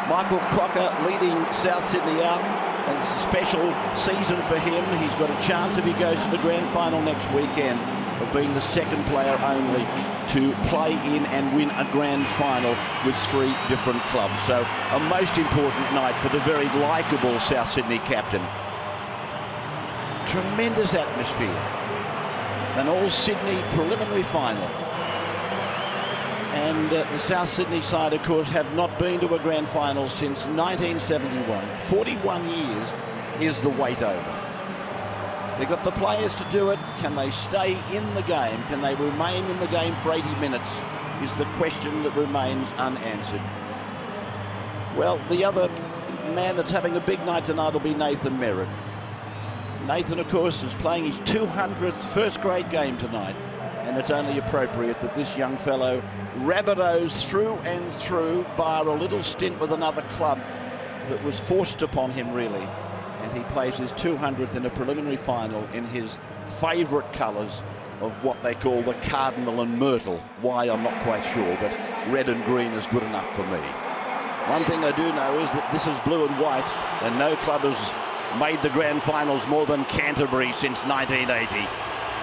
Michael Crocker leading South Sydney out, and it's a special season for him. He's got a chance, if he goes to the grand final next weekend, of being the second player only to play in and win a grand final with 3 different clubs. So a most important night for the very likeable South Sydney captain. Tremendous atmosphere. An all-Sydney preliminary final. And the South Sydney side, of course, have not been to a grand final since 1971. 41 years is the wait over. They've got the players to do it. Can they stay in the game? Can they remain in the game for 80 minutes is the question that remains unanswered. Well, the other man that's having a big night tonight will be Nathan Merritt. Nathan, of course, is playing his 200th first-grade game tonight, and it's only appropriate that this young fellow, Rabbitohs through and through, bar a little stint with another club that was forced upon him, really. And he plays his 200th in a preliminary final in his favourite colours of what they call the cardinal and myrtle. Why, I'm not quite sure, but red and green is good enough for me. One thing I do know is that this is blue and white, and no club has made the grand finals more than Canterbury since 1980.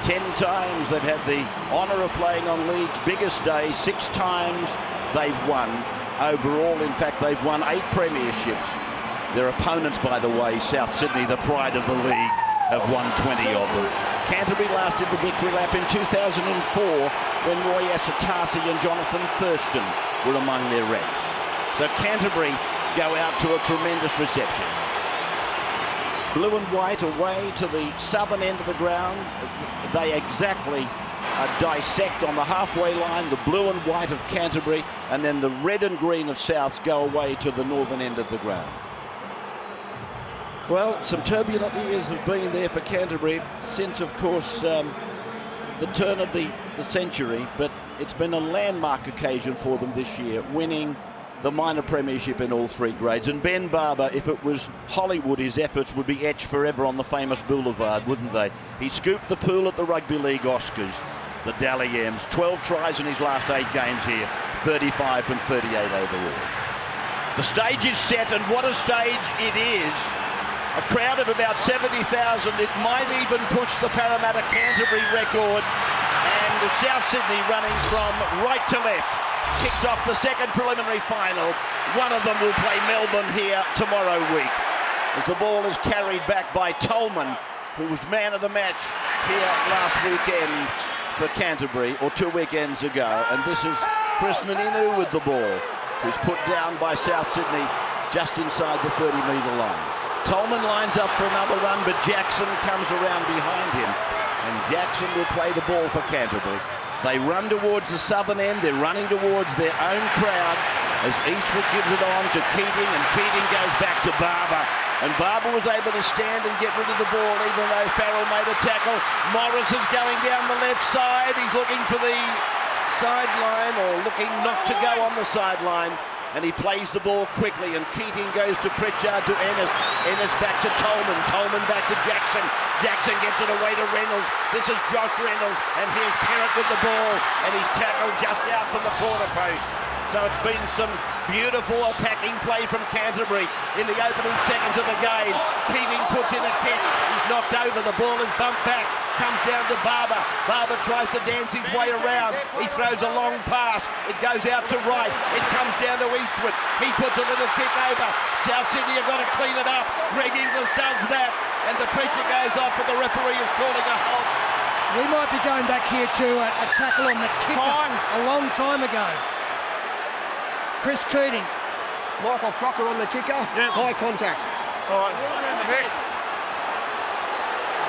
10 times they've had the honour of playing on league's biggest day. 6 times they've won. Overall, in fact, they've won 8 premierships. Their opponents, by the way, South Sydney, the pride of the league, have won 20 of them. Canterbury last did the victory lap in 2004 when Roy Asatasi and Jonathan Thurston were among their ranks. So Canterbury go out to a tremendous reception. Blue and white away to the southern end of the ground. They exactly dissect on the halfway line the blue and white of Canterbury, and then the red and green of Souths go away to the northern end of the ground. Well, some turbulent years have been there for Canterbury since, of course, the turn of the century, but it's been a landmark occasion for them this year, winning the minor premiership in all 3 grades. And Ben Barber, if it was Hollywood, his efforts would be etched forever on the famous boulevard, wouldn't they? He scooped the pool at the Rugby League Oscars, the Dally M's. 12 tries in his last 8 games here, 35 from 38 overall. The stage is set, and what a stage it is. A crowd of about 70,000. It might even push the Parramatta Canterbury record. And the South Sydney running from right to left. Kicked off the second preliminary final. One of them will play Melbourne here tomorrow week. As the ball is carried back by Tolman, who was man of the match here last weekend for Canterbury, or 2 weekends ago. And this is Chris Naninu with the ball, who's put down by South Sydney just inside the 30-metre line. Tolman lines up for another run, but Jackson comes around behind him. And Jackson will play the ball for Canterbury. They run towards the southern end. They're running towards their own crowd as Eastwood gives it on to Keating, and Keating goes back to Barber. And Barber was able to stand and get rid of the ball, even though Farrell made a tackle. Morris is going down the left side. He's looking for the sideline, or looking not to go on the sideline. And he plays the ball quickly, and Keating goes to Pritchard, to Ennis. Ennis back to Tolman. Tolman back to Jackson. Jackson gets it away to Reynolds. This is Josh Reynolds, and here's Perrott with the ball, and he's tackled just out from the corner post. So it's been some beautiful attacking play from Canterbury in the opening seconds of the game. Keating puts in a kick. He's knocked over. The ball is bumped back. Comes down to Barber. Barber tries to dance his way around. He throws a long pass. It goes out to right. It comes down to Eastwood. He puts a little kick over. South Sydney have got to clean it up. Greg Inglis does that. And the pressure goes off, but the referee is calling a halt. We might be going back here to a tackle on the kicker a long time ago. Chris Keating. Michael Crocker on the kicker. Yep. High contact. All right.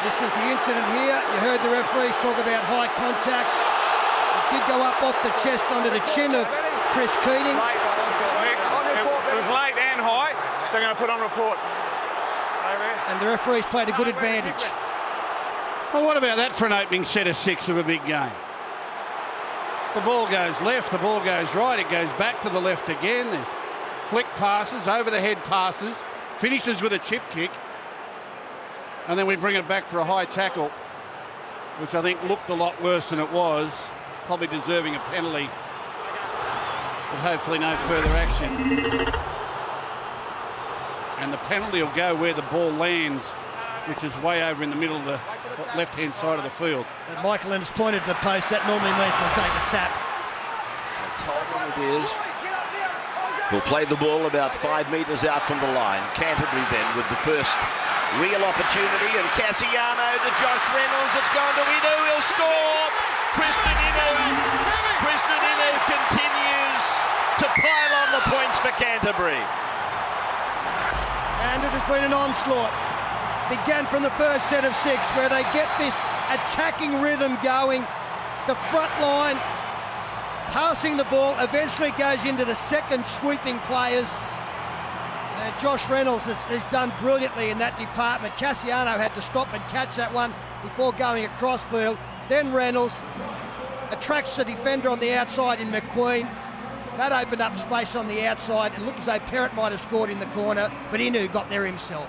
This is the incident here. You heard the referees talk about high contact. It did go up off the chest under the chin of Chris Keating. It was late and high, so I'm going to put on report. And the referees played a good advantage. Well, what about that for an opening set of 6 of a big game? The ball goes left, the ball goes right, it goes back to the left again. There's flick passes, over the head passes, finishes with a chip kick. And then we bring it back for a high tackle, which I think looked a lot worse than it was, probably deserving a penalty, but hopefully no further action. the penalty will go where the ball lands, which is way over in the middle of the left-hand side of the field. And Michael has pointed to the post. That normally means they'll take a tap. Tolman it is. He'll play the ball about 5 metres out from the line. Canterbury then with the first real opportunity, and Cassiano to Josh Reynolds. It's gone to Inu. He'll score. Krishnan Inu continues to pile on the points for Canterbury. And it has been an onslaught. Began from the first set of 6 where they get this attacking rhythm going. The front line passing the ball eventually goes into the second sweeping players. And Josh Reynolds has done brilliantly in that department. Cassiano had to stop and catch that one before going across field. Then Reynolds attracts the defender on the outside in McQueen. That opened up space on the outside. It looked as though Perrott might have scored in the corner, but Inu got there himself.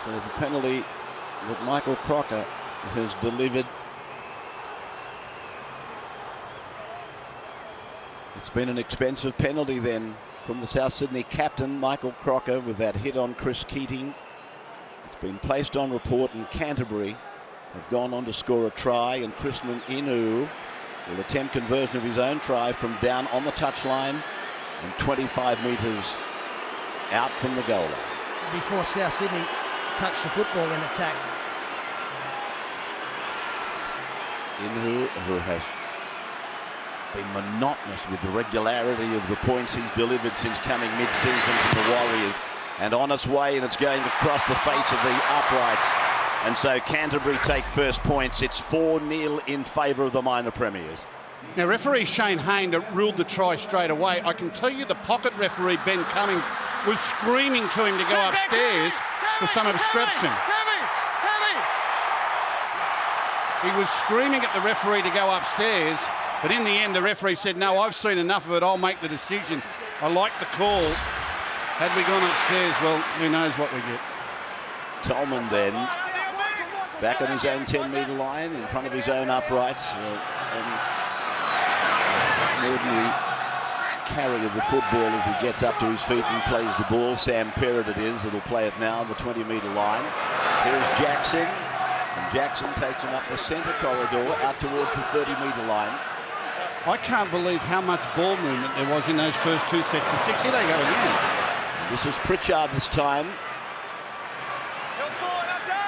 So the penalty that Michael Crocker has delivered. It's been an expensive penalty then from the South Sydney captain, Michael Crocker, with that hit on Chris Keating. It's been placed on report, and Canterbury have gone on to score a try, and Krishnan Inu will attempt conversion of his own try from down on the touchline and 25 metres out from the goal line. Before South Sydney touch the football in attack. Inu, who has been monotonous with the regularity of the points he's delivered since coming mid-season from the Warriors, and on its way, and it's going across the face of the uprights, and so Canterbury take first points. It's 4-0 in favour of the minor premiers. Now, referee Shane Hayne ruled the try straight away. I can tell you the pocket referee, Ben Cummings, was screaming to him to go upstairs for some obstruction. He was screaming at the referee to go upstairs, but in the end the referee said, no, I've seen enough of it, I'll make the decision. I like the call. Had we gone upstairs, well, who knows what we get. Tolman then back on his own 10-metre line in front of his own uprights, and an ordinary carry of the football as he gets up to his feet and plays the ball. Sam Perrott it is that'll play it now on the 20-metre line. Here's Jackson, and Jackson takes him up the centre corridor out towards the 30-metre line. I can't believe how much ball movement there was in those first 2 sets of 6. Here they go again. And this is Pritchard this time,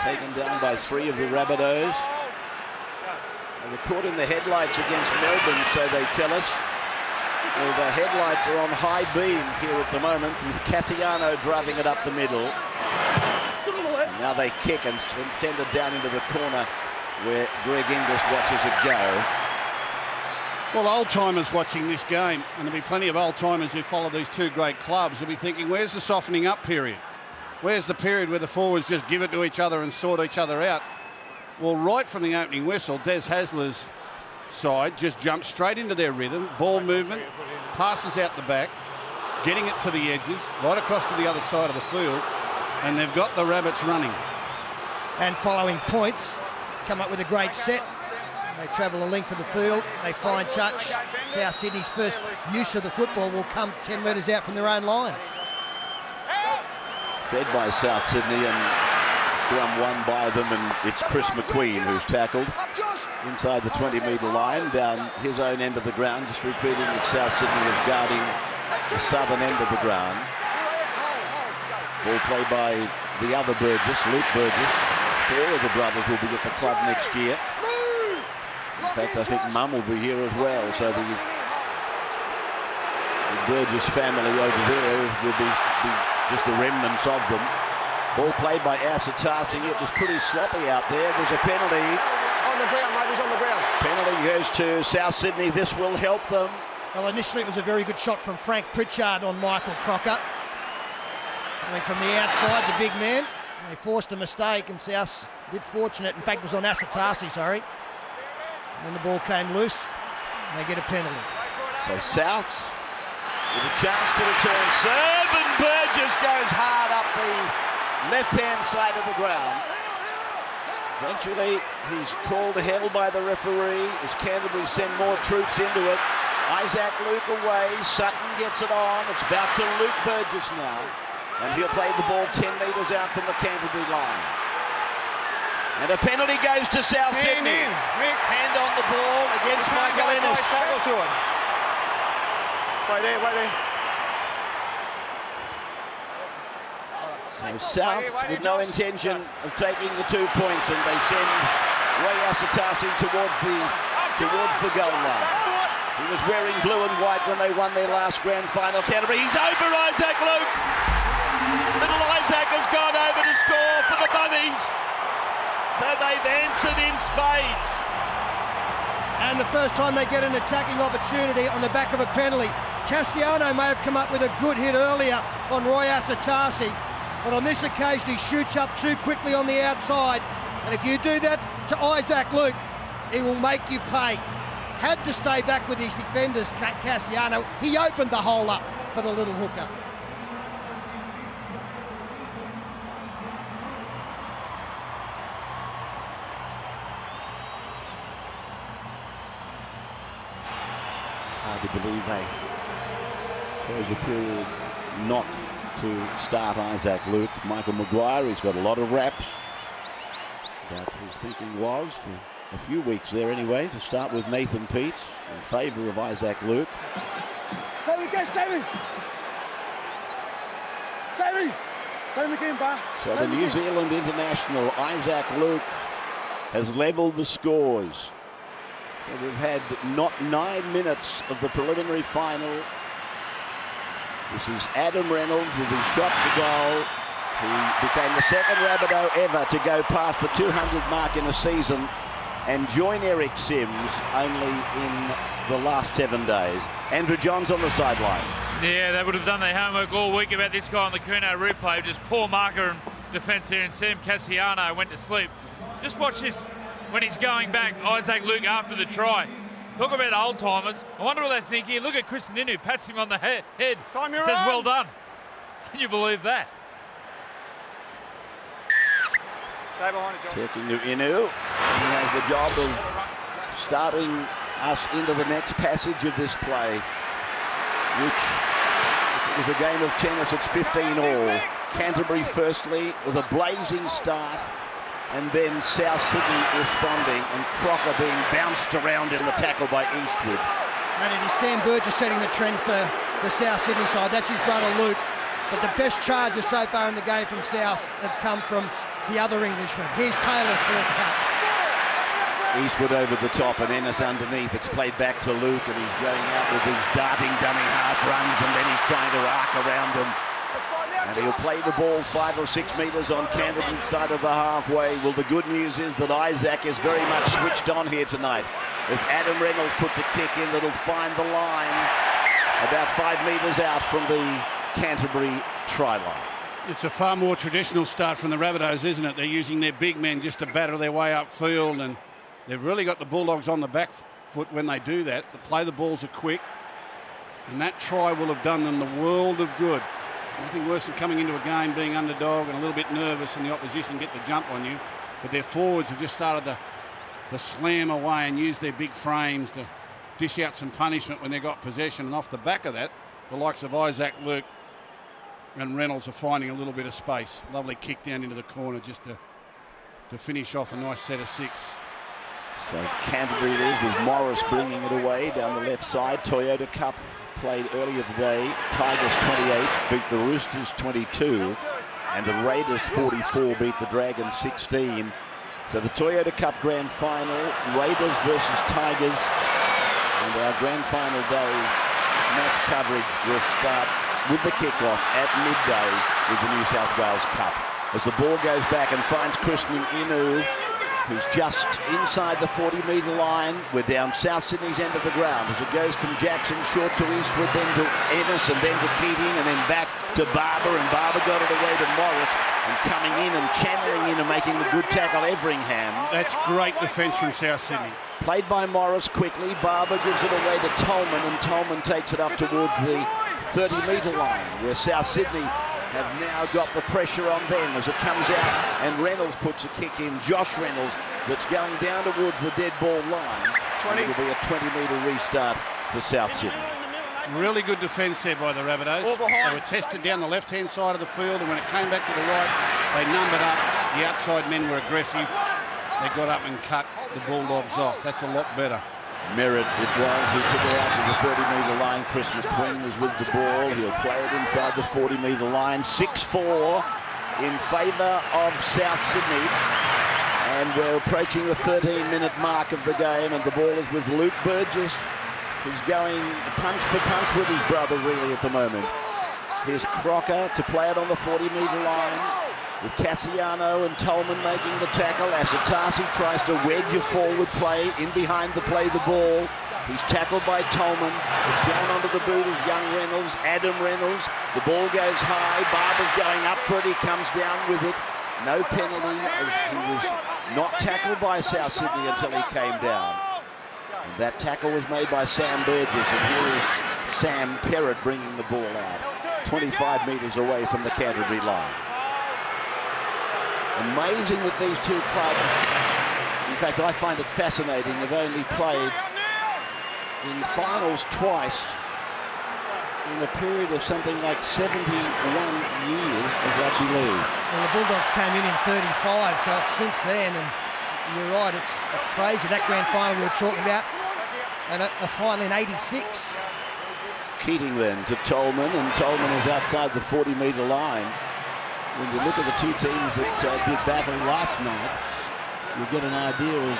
taken down by 3 of the Rabbitohs. They were caught in the headlights against Melbourne, so they tell us. Well, the headlights are on high beam here at the moment, with Cassiano driving it up the middle. And now they kick and send it down into the corner where Greg Inglis watches it go. Well, old-timers watching this game, and there'll be plenty of old-timers who follow these two great clubs, will be thinking, where's the softening up period? Where's the period where the forwards just give it to each other and sort each other out? Well, right from the opening whistle, Des Hasler's side just jumped straight into their rhythm, ball movement, passes out the back, getting it to the edges, right across to the other side of the field, and they've got the Rabbits running. And following points, come up with a great set. They travel a length of the field, they find touch. South Sydney's first use of the football will come 10 metres out from their own line. Fed by South Sydney, and scrum won by them, and it's Chris McQueen who's tackled inside the 20-metre line, down his own end of the ground, just repeating that South Sydney is guarding the southern end of the ground. Ball played by the other Burgess, Luke Burgess. 4 of the brothers will be at the club next year. In fact, I think Mum will be here as well, so the Burgess family over there will be just the remnants of them. Ball played by Asatasi. It was pretty sloppy out there. There's a penalty. On the ground, mate, he's on the ground. Penalty goes to South Sydney. This will help them. Well, initially it was a very good shot from Frank Pritchard on Michael Crocker. Coming from the outside, the big man. They forced a mistake and South a bit fortunate. In fact, it was on Asatasi, sorry. Then the ball came loose. And they get a penalty. So South with a chance to return serve, and Burgess goes hard up the left-hand side of the ground. Eventually, he's called held by the referee as Canterbury send more troops into it. Isaac Luke away, Sutton gets it on. It's back to Luke Burgess now. And he'll play the ball 10 metres out from the Canterbury line. And a penalty goes to South Sydney. Hand on the ball against Michael Ennis. Wait there. So South with no intention of taking the 2 points, and they send Ray Asatasi towards the goal line. He was wearing blue and white when they won their last grand final. Canterbury, he's over Isaac Luke. Little Isaac has gone over to score for the Bunnies. So they've answered in spades. And the first time they get an attacking opportunity on the back of a penalty. Cassiano may have come up with a good hit earlier on Roy Asatasi, but on this occasion he shoots up too quickly on the outside. And if you do that to Isaac Luke, he will make you pay. Had to stay back with his defenders, Cassiano. He opened the hole up for the little hooker. Hard to believe they chose a period not to start Isaac Luke. Michael Maguire, he's got a lot of raps. But his thinking was, for a few weeks there anyway, to start with Nathan Peets in favour of Isaac Luke. So the New Zealand international Isaac Luke has levelled the scores. So we've had not 9 minutes of the preliminary final. This is Adam Reynolds with his shot for goal. He became the second Rabbitoh ever to go past the 200 mark in a season and join Eric Sims only in the last 7 days. Andrew Johns on the sideline. Yeah, they would have done their homework all week about this guy on the Kuno replay. Just poor marker and defence here, and Sam Cassiano went to sleep. Just watch this when he's going back, Isaac Luke after the try. Talk about old-timers. I wonder what they think here. Look at Kristen Inu, pats him on the head. Says, well done. Can you believe that? Stay behind it, Josh. Talking to Inu. He has the job of starting us into the next passage of this play, which, if it was a game of tennis, it's 15 all. Canterbury firstly with a blazing start, and then South Sydney responding, and Crocker being bounced around in the tackle by Eastwood. And it is Sam Burgess setting the trend for the South Sydney side. That's his brother Luke. But the best charges so far in the game from South have come from the other Englishman. Here's Taylor's first touch. Eastwood over the top and Ennis underneath. It's played back to Luke, and he's going out with these darting dummy half runs, and then he's trying to arc around them. And he'll play the ball 5 or 6 metres on Canterbury's side of the halfway. Well, the good news is that Isaac is very much switched on here tonight, as Adam Reynolds puts a kick in that'll find the line about 5 metres out from the Canterbury try line. It's a far more traditional start from the Rabbitohs, isn't it? They're using their big men just to batter their way upfield, and they've really got the Bulldogs on the back foot when they do that. The play the balls are quick, and that try will have done them the world of good. Nothing worse than coming into a game being underdog and a little bit nervous and the opposition get the jump on you. But their forwards have just started to slam away and use their big frames to dish out some punishment when they got possession. And off the back of that, the likes of Isaac Luke and Reynolds are finding a little bit of space. Lovely kick down into the corner just to finish off a nice set of 6. So Canterbury it is, with Morris bringing it away down the left side. Toyota Cup played earlier today. Tigers 28 beat the Roosters 22, and the Raiders 44 beat the Dragons 16. So the Toyota Cup Grand Final, Raiders versus Tigers, and our Grand Final day match coverage will start with the kickoff at midday with the New South Wales Cup. As the ball goes back and finds Kristen Inu, who's just inside the 40-metre line. We're down South Sydney's end of the ground as it goes from Jackson short to Eastwood, then to Ennis, and then to Keating, and then back to Barber, and Barber got it away to Morris, and coming in and channeling in and making a good tackle, Everingham. That's great defence from South Sydney. Played by Morris quickly. Barber gives it away to Tolman, and Tolman takes it up towards the 30-metre line, where South Sydney have now got the pressure on them as it comes out, and Reynolds puts a kick in. Josh Reynolds, that's going down towards the dead ball line. 20. It'll be a 20-metre restart for South Sydney. Really good defence there by the Rabbitohs. They were tested down the left-hand side of the field, and when it came back to the right, they numbered up. The outside men were aggressive. They got up and cut the Bulldogs off. That's a lot better. Merritt it was who took it out to the 30-metre line. Chris McQueen was with the ball. He'll play it inside the 40-metre line. 6-4 in favour of South Sydney. And we're approaching the 13-minute mark of the game, and the ball is with Luke Burgess, who's going punch for punch with his brother really at the moment. Here's Crocker to play it on the 40-metre line, with Cassiano and Tolman making the tackle. Asatasi tries to wedge a forward play in behind the play the ball. He's tackled by Tolman. It's going onto the boot of young Reynolds, Adam Reynolds. The ball goes high. Barber's going up for it. He comes down with it. No penalty, as he was not tackled by South Sydney until he came down. And that tackle was made by Sam Burgess, and here is Sam Perrott bringing the ball out, 25 metres away from the Canterbury line. Amazing that these two clubs, in fact I find it fascinating, have only played in finals twice in a period of something like 71 years of rugby league. Well, the Bulldogs came in 35, so it's since then, and you're right, it's crazy. That grand final we were talking about, and a final in 86. Keating then to Tolman, and Tolman is outside the 40-metre line. When you look at the two teams that did battle last night, you get an idea of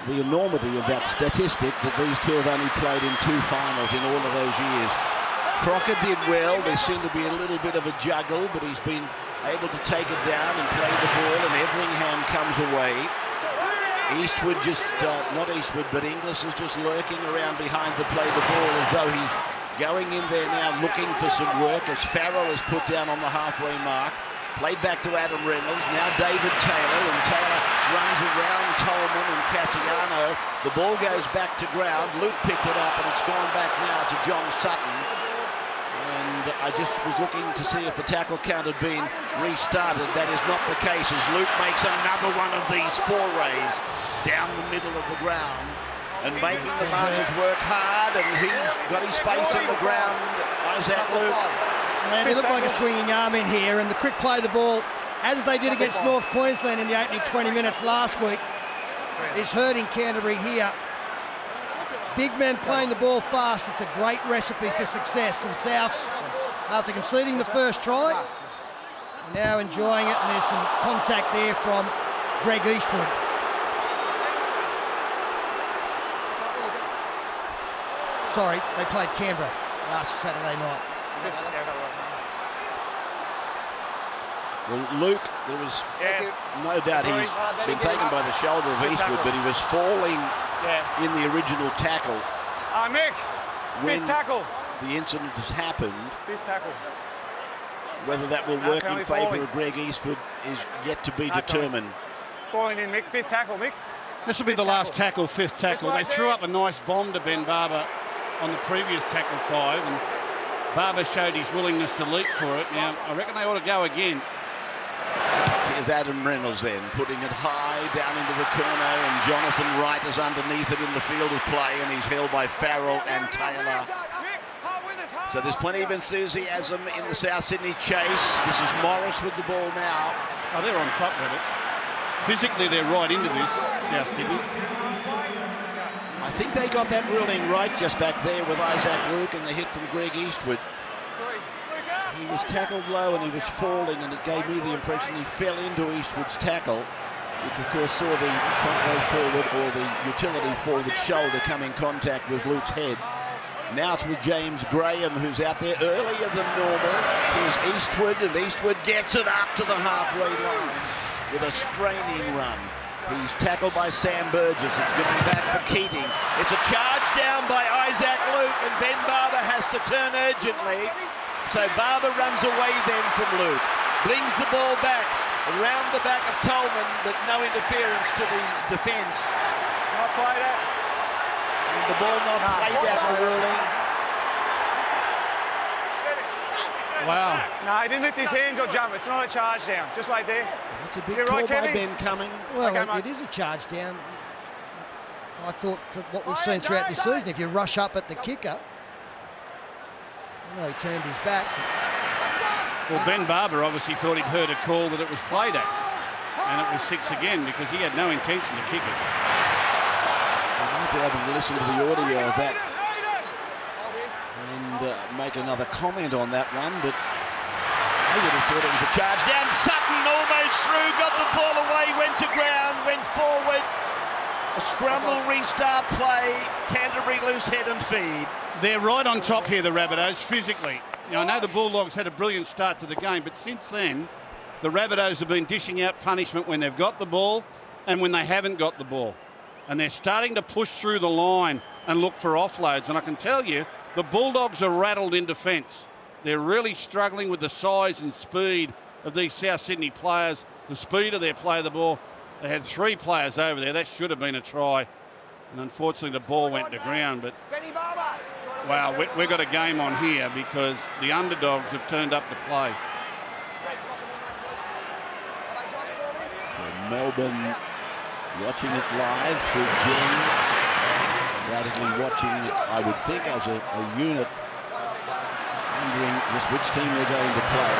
the enormity of that statistic, that these two have only played in 2 finals in all of those years. Crocker did well. There seemed to be a little bit of a juggle, but he's been able to take it down and play the ball, and Everingham comes away. Eastwood just, not Eastwood, but Inglis is just lurking around behind the play the ball, as though he's going in there now looking for some work, as Farrell is put down on the halfway mark. Played back to Adam Reynolds, now David Taylor, and Taylor runs around Tolman and Cassiano. The ball goes back to ground. Luke picked it up, and it's gone back now to John Sutton. And I just was looking to see if the tackle count had been restarted. That is not the case, as Luke makes another one of these forays down the middle of the ground and making the markers work hard, and he's got his face in the ground, Isaac Luke. Man, he looked like a swinging arm in here, and the quick play of the ball, as they did against North Queensland in the opening 20 minutes last week, is hurting Canterbury here. Big men playing the ball fast, it's a great recipe for success, and Souths, after conceding the first try, are now enjoying it, and there's some contact there from Greg Eastwood. Sorry, they played Canberra last Saturday night. Well, Luke, there was no doubt he's been taken by the shoulder of Eastwood, but he was falling in the original tackle. Mick, when fifth tackle. The incident has happened. Fifth tackle. Whether that will work in favour of Greg Eastwood is yet to be determined. Falling in, Mick. Fifth tackle, Mick. This will be the last tackle, 5th tackle. They threw up a nice bomb to Ben Barber on the previous tackle 5, and Barber showed his willingness to leap for it. Now, I reckon they ought to go again. Here's Adam Reynolds then, putting it high down into the corner, and Jonathan Wright is underneath it in the field of play, and he's held by Farrell and Taylor. So there's plenty of enthusiasm in the South Sydney chase. This is Morris with the ball now. Oh, they're on top, Rabbits. Physically, they're right into this, South Sydney. I think they got that ruling right just back there with Isaac Luke and the hit from Greg Eastwood. He was tackled low and he was falling, and it gave me the impression he fell into Eastwood's tackle, which of course saw the front row forward, or the utility forward shoulder, come in contact with Luke's head. Now it's with James Graham, who's out there earlier than normal. Here's Eastwood, and Eastwood gets it up to the halfway line with a straining run. He's tackled by Sam Burgess. It's going back for Keating. It's a charge down by Isaac Luke, and Ben Barber has to turn urgently. So Barber runs away then from Luke. Brings the ball back around the back of Tolman, but no interference to the defence. Not played it. And the ball not played out, the ruling. Wow. No, he didn't lift his hands or jump. It's not a charge down. Just like there. That's a big You're call right, by Kevin. Ben Cummings. Well, Okay, mate. it is a charge down. I thought for what we've seen throughout this season, if you rush up at the kicker, he turned his back. Well, Ben Barber obviously thought he'd heard a call that it was played at. And it was 6 again because he had no intention to kick it. We might be able to listen to the audio of that and make another comment on that one, but I would have thought it was a charge down. Sutton almost through, got the ball away, went to ground, went forward. A scramble restart play, Canterbury loose head and feed. They're right on top here, the Rabbitohs, physically. I know the Bulldogs had a brilliant start to the game, but since then, the Rabbitohs have been dishing out punishment when they've got the ball and when they haven't got the ball. And they're starting to push through the line and look for offloads. And I can tell you, the Bulldogs are rattled in defence. They're really struggling with the size and speed of these South Sydney players, the speed of their play of the ball. They had 3 players over there. That should have been a try. And unfortunately, the ball went to ground. But, wow, we've got a game on here because the underdogs have turned up to play. So Melbourne watching it live through Jen. Undoubtedly watching it, I would think, as a unit, wondering just which team they're going to play.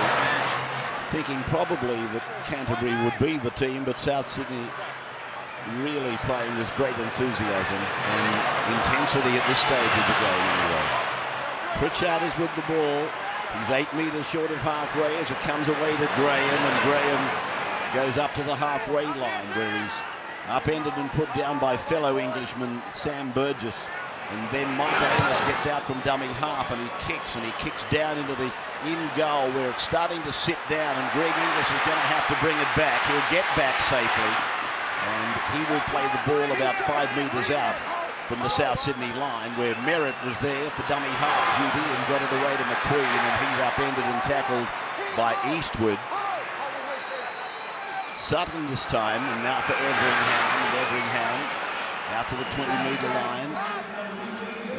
Thinking probably that Canterbury would be the team, but South Sydney really playing with great enthusiasm and intensity at this stage of the game anyway. Pritchard is with the ball. He's 8 metres short of halfway as it comes away to Graham, and Graham goes up to the halfway line where he's upended and put down by fellow Englishman Sam Burgess. And then Michael Ennis gets out from dummy half and he kicks down into the in goal where it's starting to sit down, and Greg Inglis is going to have to bring it back. He'll get back safely and he will play the ball about 5 metres out from the South Sydney line where Merritt was there for dummy half duty and got it away to McQueen, and he's upended and tackled by Eastwood. Sutton this time, and now for Everingham out to the 20-metre line.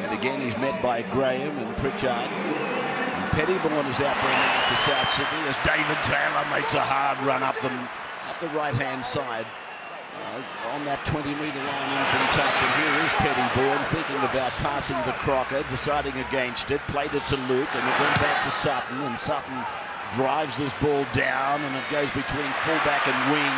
And again, he's met by Graham and Pritchard. And Pettybourne is out there now for South Sydney as David Taylor makes a hard run up the right-hand side on that 20-metre line in from touch. And here is Pettybourne thinking about passing to Crocker, deciding against it, played it to Luke, and it went back to Sutton, and Sutton drives this ball down, and it goes between fullback and wing,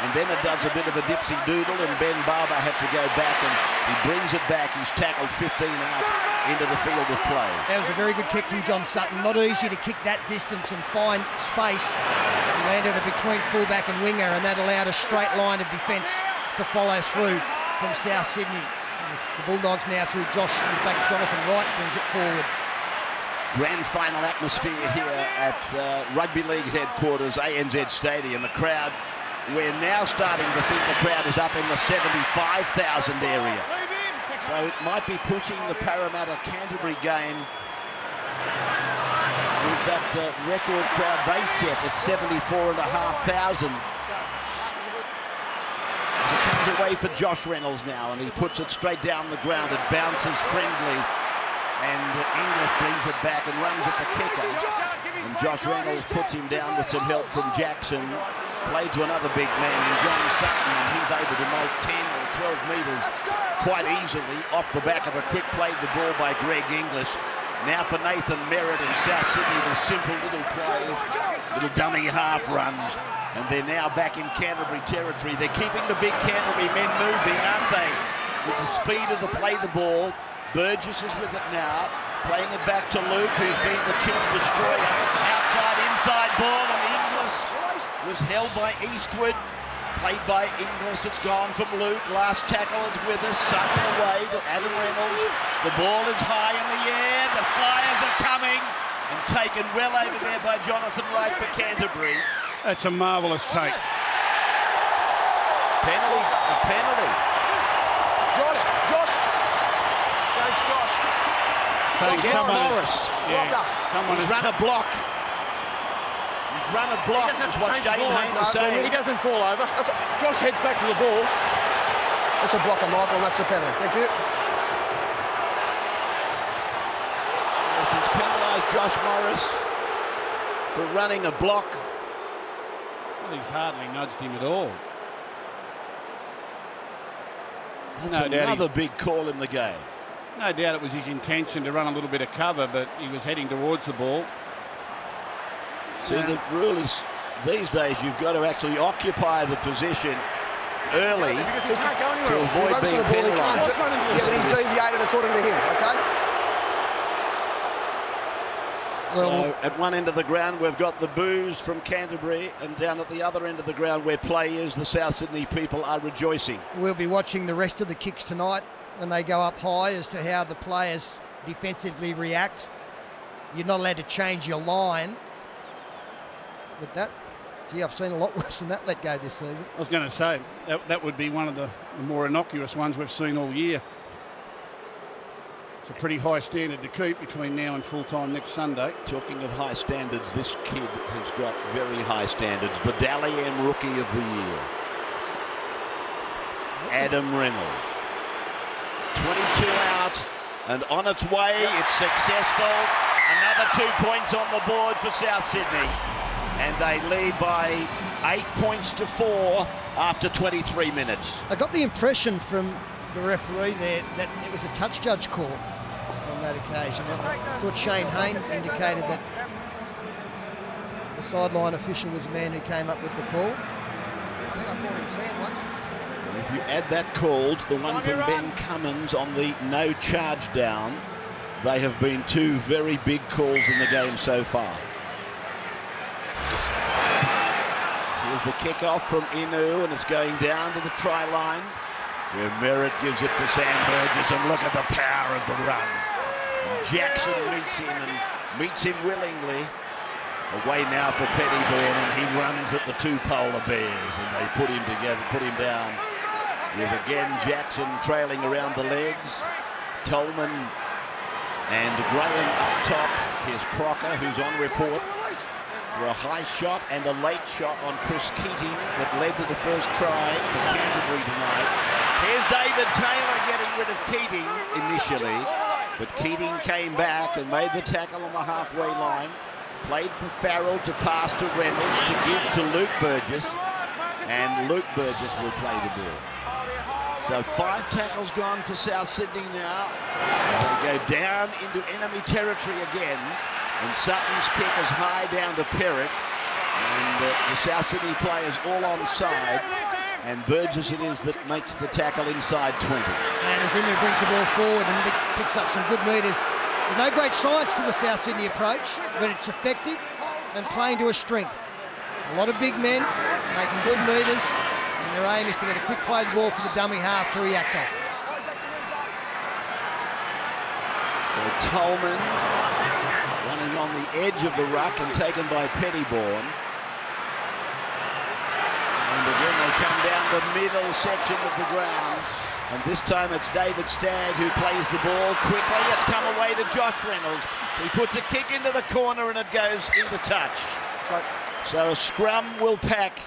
and then it does a bit of a dipsy doodle, and Ben Barber had to go back, and he brings it back. He's tackled 15 out into the field of play. That was a very good kick from John Sutton. Not easy to kick that distance and find space. He landed it between fullback and winger, and that allowed a straight line of defence to follow through from South Sydney. The Bulldogs now through Josh, in fact Jonathan Wright brings it forward. Grand final atmosphere here at Rugby League headquarters, ANZ Stadium. The crowd, we're now starting to think the crowd is up in the 75,000 area. So it might be pushing the Parramatta-Canterbury game with that record crowd they set at 74,500. As it comes away for Josh Reynolds now, and he puts it straight down the ground. It bounces friendly. And Inglis brings it back and runs at the kicker. And Josh Reynolds puts him down with some help from Jackson. Played to another big man in John Sutton, and he's able to make 10 or 12 metres quite easily off the back of a quick play the ball by Greg Inglis. Now for Nathan Merritt and South Sydney with simple little plays, little dummy half runs. And they're now back in Canterbury territory. They're keeping the big Canterbury men moving, aren't they? With the speed of the play the ball. Burgess is with it now, playing it back to Luke, who's been the chief destroyer. Outside, inside ball, and Inglis was held by Eastwood. Played by Inglis, it's gone from Luke. Last tackle is with us, Sutton away to Adam Reynolds. The ball is high in the air, the Flyers are coming, and taken well over there by Jonathan Wright for Canterbury. That's a marvellous take. Penalty, a penalty. Josh. Thanks, Josh. So Against Morris. Someone He's has run a block. He's run a block, is what Shane Hayne was saying. He doesn't fall over. Josh heads back to the ball. That's a blocker, Michael, and that's the penalty. Thank you. Yes, he's penalised Josh Morris for running a block. Well, he's hardly nudged him at all. That's No doubt another big call in the game. No doubt it was his intention to run a little bit of cover, but he was heading towards the ball. See, the rule is these days you've got to actually occupy the position early Because he can't go to anywhere else. avoid being He can't. penalised. Yeah, but he deviated according to him, okay? So at one end of the ground we've got the boos from Canterbury, and down at the other end of the ground where play is, the South Sydney people are rejoicing. We'll be watching the rest of the kicks tonight when they go up high as to how the players defensively react. You're not allowed to change your line. But that, gee, I've seen a lot worse than that let go this season. I was going to say, that would be one of the more innocuous ones we've seen all year. It's a pretty high standard to keep between now and full-time next Sunday. Talking of high standards, this kid has got very high standards. The Dally M Rookie of the Year, Adam Reynolds. 22 out and on its way. It's successful. Another 2 points on the board for South Sydney. And they lead by 8 points to 4 after 23 minutes. I got the impression from the referee there that it was a touch judge call on that occasion. I thought Shane Hayne indicated that the sideline official was the man who came up with the call. I think I called him sandwich. And if you add that call to the one from Ben Cummins on the no charge down, they have been two very big calls in the game so far. Here's the kick-off from Inu, and it's going down to the try line, where Merritt gives it for Sam Burgess, and look at the power of the run. And Jackson meets him willingly. Away now for Pettyborn, and he runs at the two polar bears, and they put him together, put him down, with again Jackson trailing around the legs. Tolman and Graham up top. Here's Crocker, who's on report for a high shot and a late shot on Chris Keating that led to the first try for Canterbury tonight. Here's David Taylor getting rid of Keating initially, but Keating came back and made the tackle on the halfway line. Played for Farrell to pass to Reynolds to give to Luke Burgess, and Luke Burgess will play the ball. So 5 tackles gone for South Sydney now. They go down into enemy territory again, and Sutton's kick is high down to Perrott, and the South Sydney players all onside, and Burgess it is that makes the tackle inside 20. And as Inu brings the ball forward and picks up some good metres. There's no great science to the South Sydney approach, but it's effective and playing to a strength. A lot of big men making good metres, and their aim is to get a quick play of the ball for the dummy half to react off. So Tolman running on the edge of the ruck and taken by Pettyborn. And again they come down the middle section of the ground. And this time it's David Stagg who plays the ball quickly. It's come away to Josh Reynolds. He puts a kick into the corner and it goes into touch. So a scrum will pack,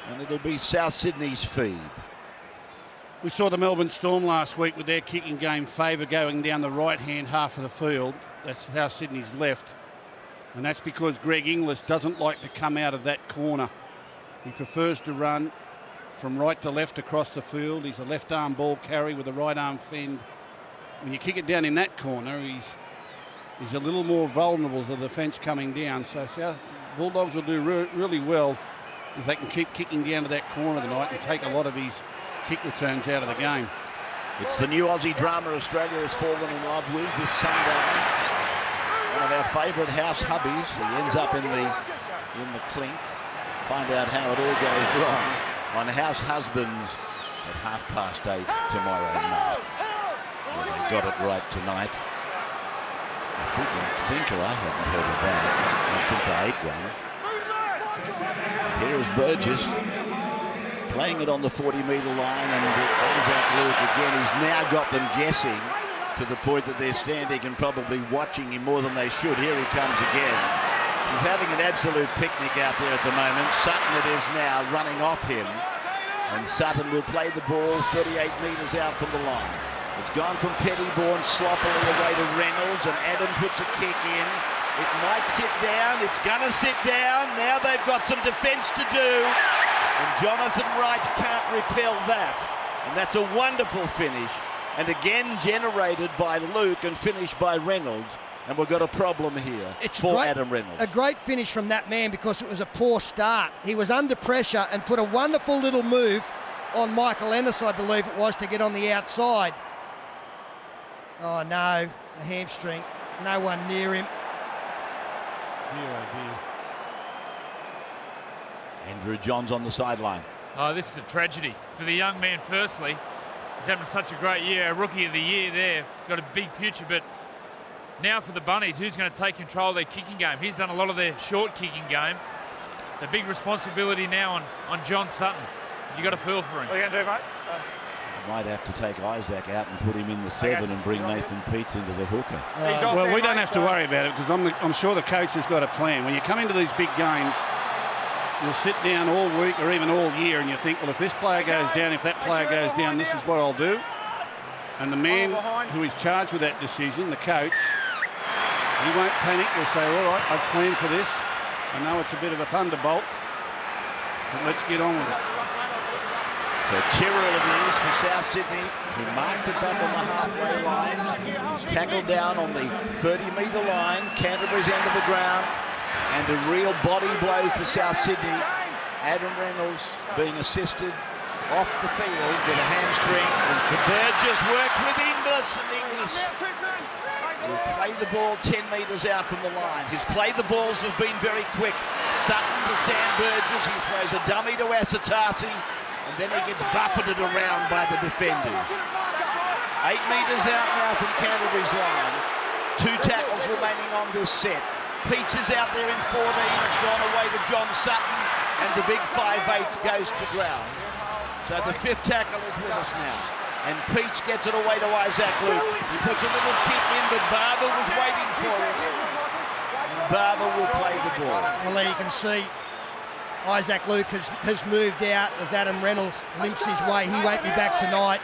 and it'll be South Sydney's feed. We saw the Melbourne Storm last week with their kicking game favour going down the right-hand half of the field. That's how Sydney's left. And that's because Greg Inglis doesn't like to come out of that corner. He prefers to run from right to left across the field. He's a left-arm ball carry with a right-arm fend. When you kick it down in that corner, he's a little more vulnerable to the defence coming down. So South Bulldogs will do really well if they can keep kicking down to that corner tonight and take a lot of his kick returns out of the game. It's the new Aussie drama Australia has fallen in love with this Sunday. One of our favourite house hubbies. He ends up in the clink. Find out how it all goes wrong on House Husbands at 8:30 tomorrow night. Well, they got it right tonight. I was thinking I hadn't heard of that since I ate one. Here's Burgess Playing it on the 40-metre line, and Isaac Luke again, he's now got them guessing to the point that they're standing and probably watching him more than they should. Here he comes again. He's having an absolute picnic out there at the moment. Sutton it is now running off him, and Sutton will play the ball 38 metres out from the line. It's gone from Pettybourne sloppily away to Reynolds, and Adam puts a kick in. It might sit down. It's going to sit down. Now they've got some defence to do, and Jonathan Wright can't repel that. And that's a wonderful finish, and again generated by Luke and finished by Reynolds. And we've got a problem here for Adam Reynolds. A great finish from that man, because it was a poor start. He was under pressure and put a wonderful little move on Michael Ennis, I believe it was, to get on the outside. Oh no, a hamstring. No one near him. Andrew Johns on the sideline. Oh, this is a tragedy for the young man. Firstly, he's having such a great year, a rookie of the year there. He's got a big future, but now for the Bunnies, who's going to take control of their kicking game? He's done a lot of their short kicking game. It's a big responsibility now on John Sutton. You got a feel for him. What are you going to do, mate? Might have to take Isaac out and put him in the 7 and bring Nathan Peets into the hooker. Well, we don't have to worry about it, because I'm sure the coach has got a plan. When you come into these big games, you'll sit down all week or even all year and you think, well, if this player goes down, if that player goes down, this is what I'll do. And the man who is charged with that decision, the coach, he won't panic. He'll say, all right, I've planned for this. I know it's a bit of a thunderbolt, but let's get on with it. So Tyrrell of the East for South Sydney, who marked it back on the halfway line. He's tackled down on the 30-metre line, Canterbury's end of the ground, and a real body blow for South Sydney. Adam Reynolds being assisted off the field with a hamstring as the Burgess worked with Inglis, and Inglis will play the ball 10 metres out from the line. His play the balls have been very quick. Sutton to Sam Burgess, he throws a dummy to Asatasi, and then he gets buffeted around by the defenders. 8 metres out now from Canterbury's line. 2 tackles remaining on this set. Peets is out there in 14. It's gone away to John Sutton, and the big 5/8 goes to ground. So the 5th tackle is with us now. And Peets gets it away to Isaac Luke. He puts a little kick in, but Barber was waiting for it. And Barber will play the ball. Well, there you can see Isaac Luke has moved out as Adam Reynolds limps his way. He won't be back tonight.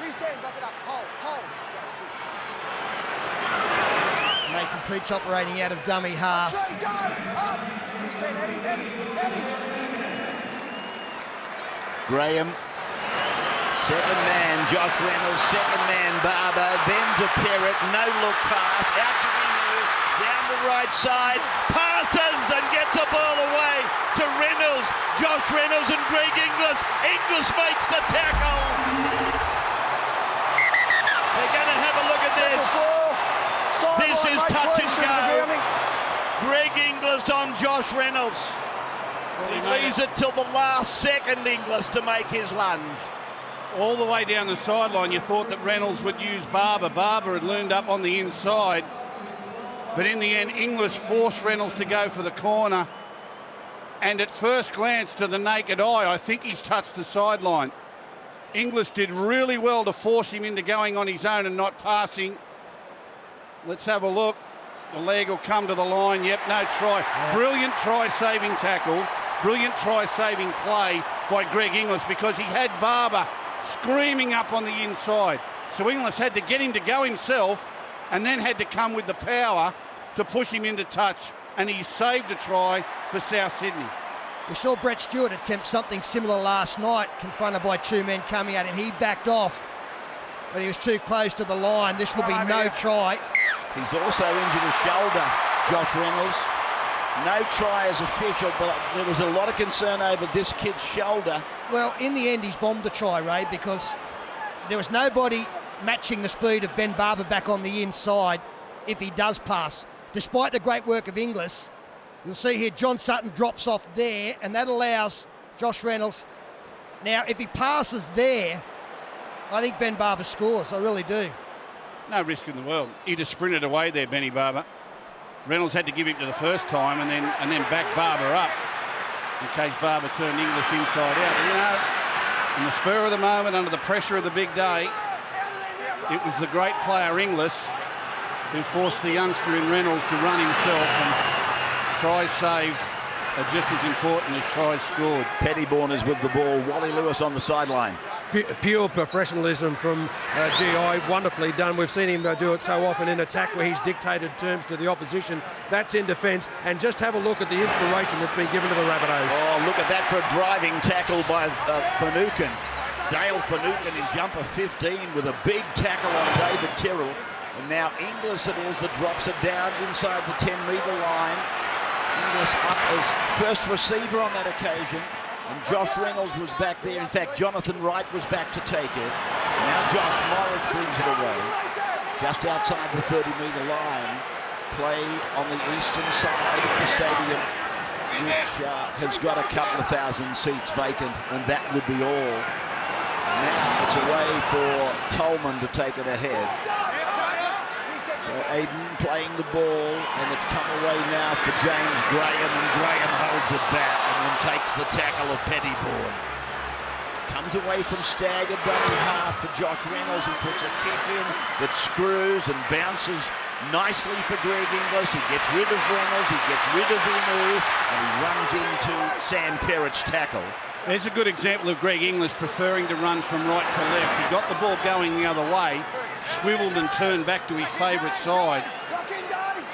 Nathan Peets operating out of dummy half. Graham, second man, Josh Reynolds, second man, Barber, then to Perrott, no look pass, out to Inu, down the right side, passes and gets the ball away to Reynolds, Josh Reynolds and Greg Inglis. Inglis makes the tackle. They're going to have a look at this. This is touch and go. Greg Inglis on Josh Reynolds. He leaves it till the last second, Inglis, to make his lunge. All the way down the sideline, you thought that Reynolds would use Barber. Barber had loomed up on the inside. But in the end, Inglis forced Reynolds to go for the corner. And at first glance, to the naked eye, I think he's touched the sideline. Inglis did really well to force him into going on his own and not passing. Let's have a look. The leg will come to the line. Yep, no try. Yeah. Brilliant try-saving tackle. Brilliant try-saving play by Greg Inglis, because he had Barber screaming up on the inside. So Inglis had to get him to go himself and then had to come with the power to push him into touch. And he saved a try for South Sydney. We saw Brett Stewart attempt something similar last night, confronted by 2 men coming at him. He backed off, but he was too close to the line. This will be no try. He's also injured his shoulder, Josh Reynolds. No try as official, but there was a lot of concern over this kid's shoulder. Well, in the end, he's bombed the try, Ray, because there was nobody matching the speed of Ben Barber back on the inside if he does pass. Despite the great work of Inglis, you'll see here John Sutton drops off there, and that allows Josh Reynolds. Now, if he passes there, I think Ben Barber scores. I really do. No risk in the world. He'd have sprinted away there, Benny Barber. Reynolds had to give him to the first time and then back Barber up in case Barber turned Inglis inside out. You know, In the spur of the moment, under the pressure of the big day, it was the great player Inglis who forced the youngster in Reynolds to run himself, and tries saved are just as important as tries scored. Pettybourne is with the ball. Wally Lewis on the sideline. Pure professionalism from GI, wonderfully done. We've seen him do it so often in attack where he's dictated terms to the opposition. That's in defence, and just have a look at the inspiration that's been given to the Rabbitohs. Oh, look at that for a driving tackle by Finucane. Dale Finucane in jumper 15 with a big tackle on David Tyrrell. And now Inglis it is that drops it down inside the 10-metre line. Inglis up as first receiver on that occasion. And Josh Reynolds was back there. In fact, Jonathan Wright was back to take it. Now Josh Morris brings it away. Just outside the 30-metre line. Play on the eastern side of the stadium, which has got a couple of thousand seats vacant, and that would be all. Now it's away for Tolman to take it ahead. So Aiden playing the ball, and it's come away now for James Graham, and Graham holds it back and then takes the tackle of Pettybourne. Comes away from staggered dummy half for Josh Reynolds, and puts a kick in that screws and bounces nicely for Greg Inglis. He gets rid of Reynolds, he gets rid of Inu, and he runs into Sam Perrett's tackle. There's a good example of Greg Inglis preferring to run from right to left. He got the ball going the other way, swiveled and turned back to his favourite side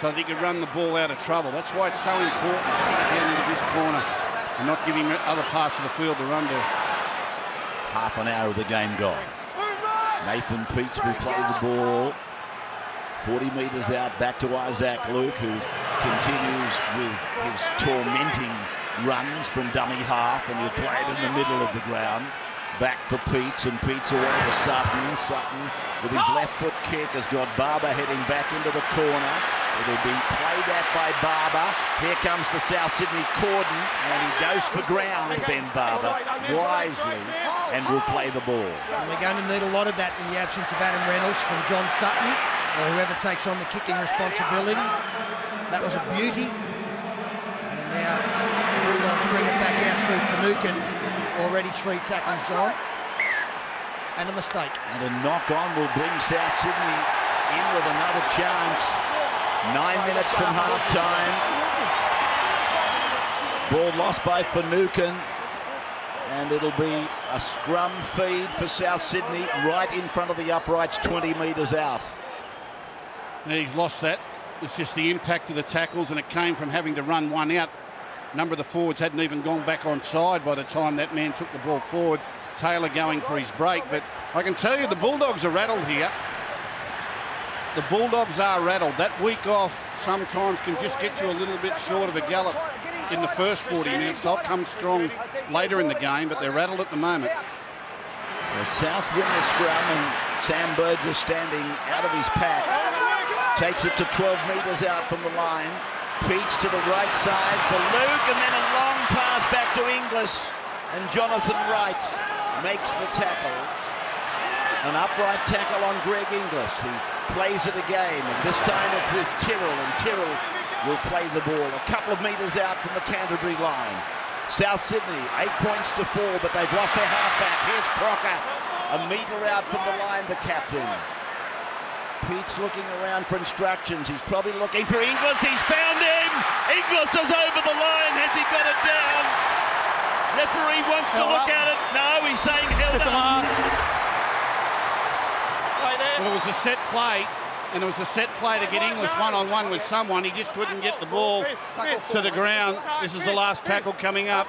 so that he could run the ball out of trouble. That's why it's so important to get down into this corner and not give him other parts of the field to run to. Half an hour of the game gone. Nathan Peets will play the ball 40 metres out, back to Isaac Luke, who continues with his tormenting runs from dummy half, and he'll play it in the middle of the ground. Back for Peets, and Peets away to Sutton. Sutton with his left foot kick has got Barber heading back into the corner. It'll be played at by Barber. Here comes the South Sydney cordon, and he goes for ground, Ben Barber, wisely, and will play the ball. And we're going to need a lot of that in the absence of Adam Reynolds from John Sutton, or whoever takes on the kicking responsibility. That was a beauty. And now the Bulldogs bring it back out through Finucane. Already 3 tackles gone. And a mistake. And a knock-on will bring South Sydney in with another chance. 9 minutes from half-time. Ball lost by Finucane. And it'll be a scrum feed for South Sydney right in front of the uprights, 20 metres out. He's lost that. It's just the impact of the tackles, and it came from having to run one out. A number of the forwards hadn't even gone back on side by the time that man took the ball forward. Taylor going for his break, but I can tell you the Bulldogs are rattled here. The Bulldogs are rattled. That week off sometimes can just get you a little bit short of a gallop in the first 40 minutes. They'll come strong later in the game, but they're rattled at the moment. So South win the scrum, and Sam Burgess standing out of his pack. Takes it to 12 metres out from the line. Peets to the right side for Luke, and then a long pass back to Inglis. And Jonathan Wright makes the tackle. An upright tackle on Greg Inglis. He plays it again, and this time it's with Tyrrell, and Tyrrell will play the ball a couple of metres out from the Canterbury line. South Sydney, 8 points to 4, but they've lost their halfback. Here's Crocker, a metre out from the line, the captain. Pete's looking around for instructions. He's probably looking for Inglis. He's found him. Inglis is over the line. Has he got it down? Referee wants to look at it. No, he's saying held up. Well, it was a set play, and it was a set play to get Inglis one-on-one with someone. He just couldn't get the ball to the ground. This is the last tackle coming up.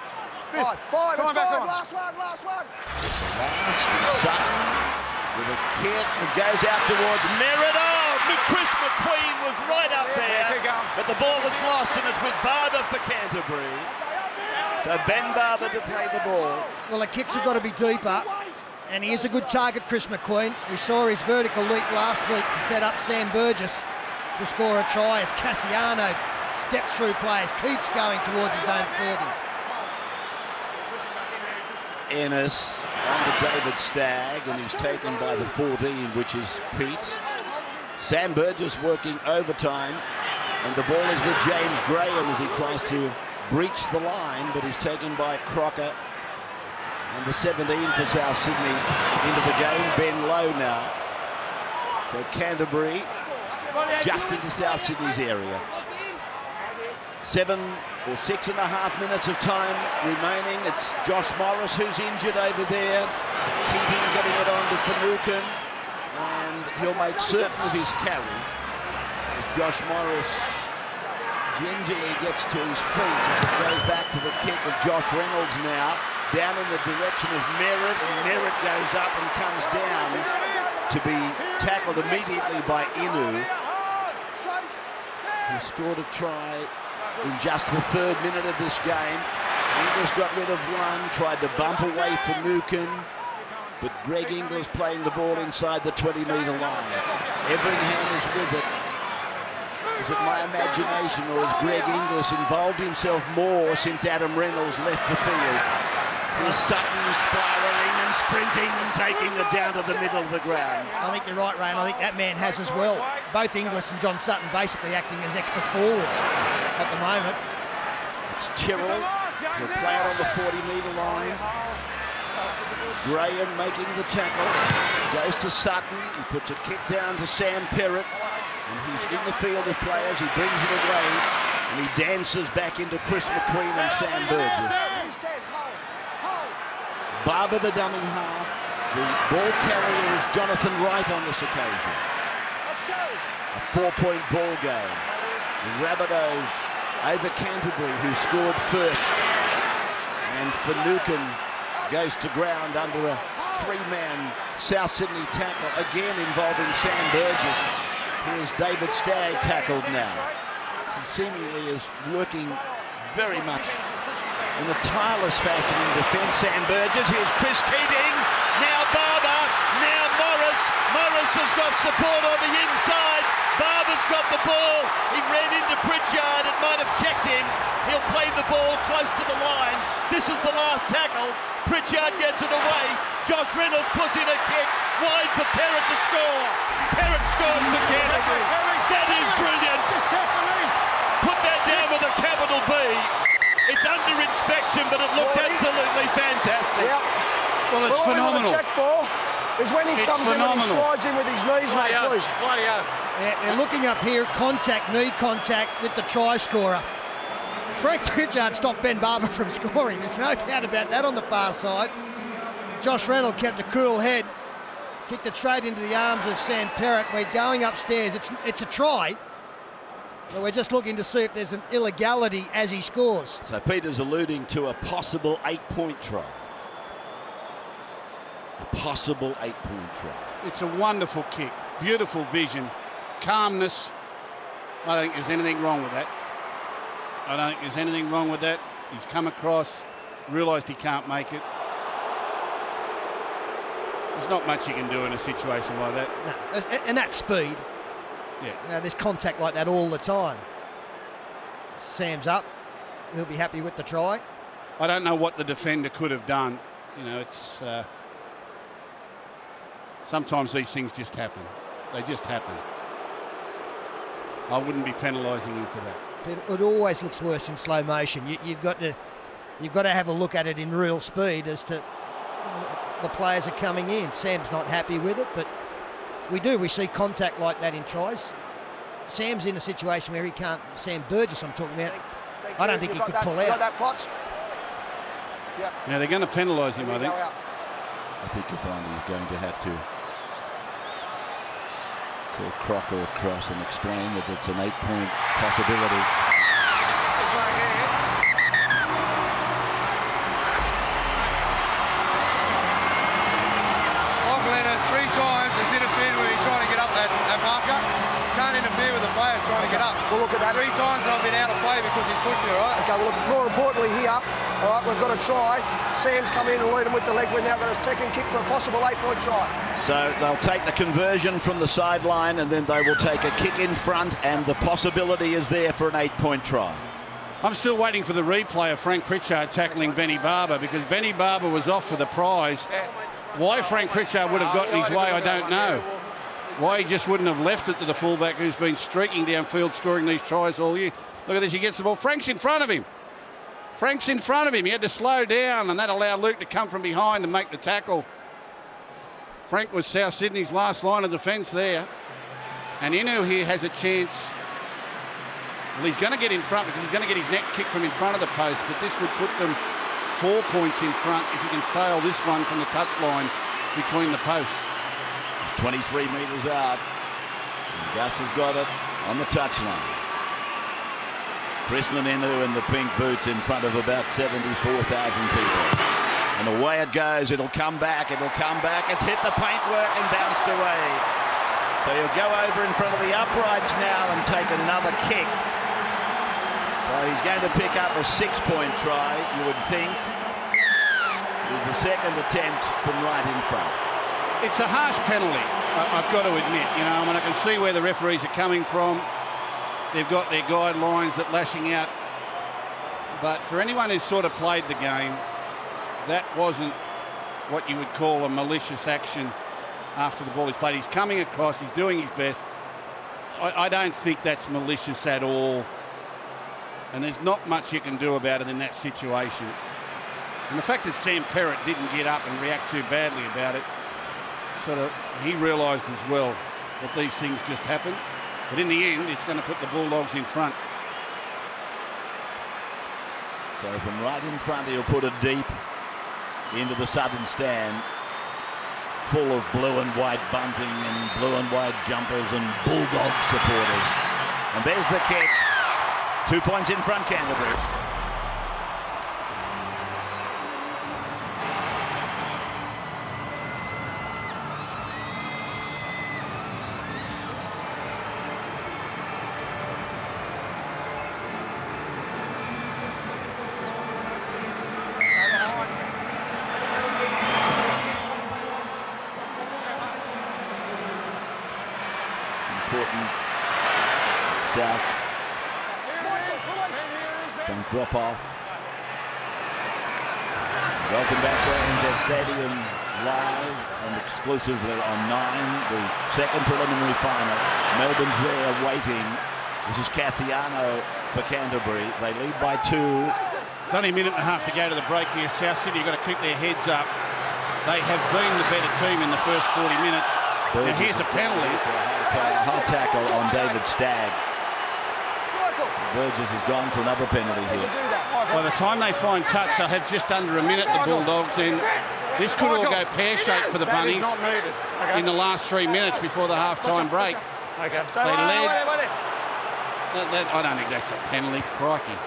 Five, it's 5, last one. Last, Sutton with a kick that goes out towards Merritt. Oh, Chris McQueen was right up there, but the ball is lost, and it's with Barber for Canterbury. So Ben Barber to play the ball. Well, the kicks have got to be deeper, and he is a good target, Chris McQueen. We saw his vertical leap last week to set up Sam Burgess to score a try as Cassiano steps through players, keeps going towards his own 30. Ennis on to David Stagg, and he's taken by the 14, which is Pete. Sam Burgess working overtime, and the ball is with James Graham as he tries to breach the line, but he's taken by Crocker And the 17 for South Sydney into the game. Ben Lowe now. So Canterbury just into South Sydney's area. 7 or 6.5 minutes of time remaining. It's Josh Morris who's injured over there. Keating getting it on to Finucane, and he'll make certain of his carry as Josh Morris gingerly gets to his feet as it goes back to the kick of Josh Reynolds now, down in the direction of Merritt, and Merritt goes up and comes down to be tackled immediately by Inu, who scored a try in just the 3rd minute of this game. Ingles got rid of one, tried to bump away Finucane, but Greg Ingles playing the ball inside the 20-metre line. Everingham is with it. Is it my imagination, or has Greg Ingles involved himself more since Adam Reynolds left the field? Here's Sutton spiralling and sprinting and taking it down to the middle of the ground. I think you're right, Rain. I think that man has as well. Both Inglis and John Sutton basically acting as extra forwards at the moment. It's Tyrrell. He'll play it on the 40-metre line. Graham making the tackle. Goes to Sutton. He puts a kick down to Sam Perrott. And he's in the field of players. He brings it away. And he dances back into Chris McQueen and Sam Burgess. Barber the dummy half. The ball carrier is Jonathan Wright on this occasion. A 4-point ball game. The Rabbitohs over Canterbury, who scored first. And Finucane goes to ground under a 3-man South Sydney tackle, again involving Sam Burgess. Here's David Stagg tackled now. He seemingly is working very much in a tireless fashion in defence. Sam Burgess, here's Chris Keating, now Barber, now Morris. Morris has got support on the inside. Barber's got the ball. He ran into Pritchard. It might have checked him. He'll play the ball close to the line. This is the last tackle. Pritchard gets it away. Josh Reynolds puts in a kick wide for Perrott to score. Perrott scores for Canterbury. That is brilliant. Put that down with a capital B. It's under inspection, but it looked absolutely fantastic. Yep. Well, it's phenomenal. What I check for is when he comes in and he slides in with his knees, mate, please. Yeah, they're looking up here, knee contact with the try scorer. Frank Pritchard stopped Ben Barber from scoring. There's no doubt about that on the far side. Josh Reynolds kept a cool head, kicked it straight into the arms of Sam Perrott. We're going upstairs. It's a try, but we're just looking to see if there's an illegality as he scores. So Peter's alluding to a possible 8-point try. A possible 8-point try. It's a wonderful kick, beautiful vision, calmness. I don't think there's anything wrong with that. I don't think there's anything wrong with that. He's come across, realised he can't make it. There's not much you can do in a situation like that. No, and that's speed. Yeah. Now, there's contact like that all the time. Sam's up. He'll be happy with the try. I don't know what the defender could have done. You know, it's sometimes these things just happen. They just happen. I wouldn't be penalising him for that. It always looks worse in slow motion. You've got to have a look at it in real speed as to the players are coming in. Sam's not happy with it, but we see contact like that in tries. Sam's in a situation where he can't. Sam Burgess, I'm talking about. I don't think he could pull out. Got that, Potts? Yep. Now they're going to penalise him, I think. I think you'll find he's going to have to call Crocker across and explain that it's an 8-point possibility. Auckland 3 times has interfered when he's trying to get up that marker. Can't interfere with the player trying to get up. We'll look at that. 3 times and I've been out of play because he's pushed me, all right? Okay, well, look, more importantly here, all right, we've got a try. Sam's come in and lead him with the leg. We're now going to second kick for a possible 8-point try. So they'll take the conversion from the sideline, and then they will take a kick in front, and the possibility is there for an 8-point try. I'm still waiting for the replay of Frank Pritchard tackling Benny Barber, because Benny Barber was off for the prize. Why Frank Pritchard would have gotten his way, I don't know. Why he just wouldn't have left it to the fullback who's been streaking downfield scoring these tries all year. Look at this, he gets the ball. Frank's in front of him. Frank's in front of him. He had to slow down, and that allowed Luke to come from behind and make the tackle. Frank was South Sydney's last line of defence there. And Inu here has a chance. Well, he's going to get in front because he's going to get his next kick from in front of the post, but this would put them 4 points in front if he can sail this one from the touchline between the posts. It's 23 metres out. And Gus has got it on the touchline. Krislan Inu in the pink boots in front of about 74,000 people. And away it goes. It'll come back. It'll come back. It's hit the paintwork and bounced away. So he'll go over in front of the uprights now and take another kick. So he's going to pick up a 6-point try, you would think, with the second attempt from right in front. It's a harsh penalty, I've got to admit. You know, I mean, I can see where the referees are coming from. They've got their guidelines that lashing out. But for anyone who's sort of played the game, that wasn't what you would call a malicious action after the ball is played. He's coming across, he's doing his best. I don't think that's malicious at all. And there's not much you can do about it in that situation. And the fact that Sam Perrott didn't get up and react too badly about it, sort of, he realised as well that these things just happen. But in the end, it's going to put the Bulldogs in front. So from right in front, he'll put it deep into the southern stand, full of blue and white bunting and blue and white jumpers and Bulldog supporters. And there's the kick. 2 points in front, Canterbury. Important. South. Don't drop off. Welcome back to NZ Stadium, live and exclusively on 9, the second preliminary final. Melbourne's there waiting. This is Cassiano for Canterbury. They lead by 2. It's only a minute and a half to go to the break here. South Sydney have got to keep their heads up. They have been the better team in the first 40 minutes. Now here's a penalty. Hard tackle on David Stagg. Burgess has gone for another penalty here. By the time they find touch, they'll have just under a minute, the Bulldogs, and this could all go pear-shaped for the Bunnies in the last 3 minutes before the half-time break. Okay. So They led. I don't think that's a penalty. Crikey.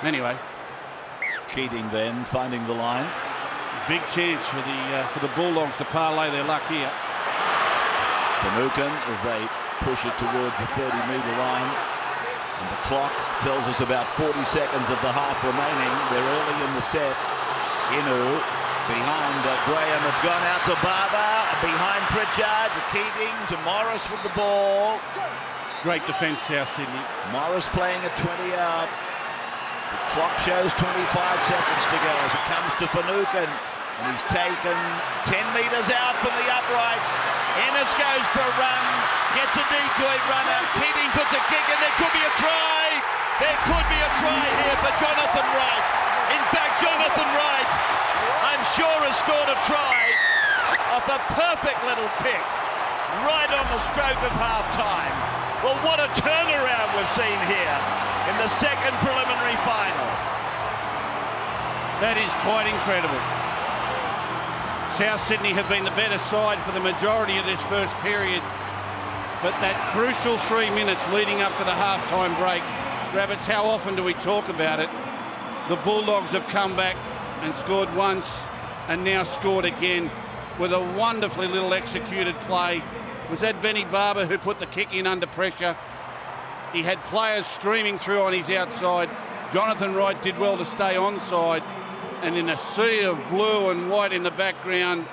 Anyway. Keating then finding the line. Big chance for the Bulldogs to parlay their luck here. Finucane as they push it towards the 30-metre line. And the clock tells us about 40 seconds of the half remaining. They're early in the set. Inu behind Graham. It's gone out to Barber. Behind Pritchard to Keating to Morris with the ball. Great defence, South Sydney. Morris playing at 20 out. The clock shows 25 seconds to go as it comes to Finucane. And he's taken 10 metres out from the uprights. Ennis goes for a run, gets a decoy runner. Keating puts a kick and there could be a try. There could be a try here for Jonathan Wright. In fact, Jonathan Wright, I'm sure, has scored a try off a perfect little kick right on the stroke of half-time. Well, what a turnaround we've seen here in the second preliminary final. That is quite incredible. South Sydney have been the better side for the majority of this first period, but that crucial 3 minutes leading up to the half-time break, Rabbits, how often do we talk about it? The Bulldogs have come back and scored once and now scored again with a wonderfully little executed play. Was that Benny Barber who put the kick in under pressure? He had players streaming through on his outside. Jonathan Wright did well to stay onside. And in a sea of blue and white in the background,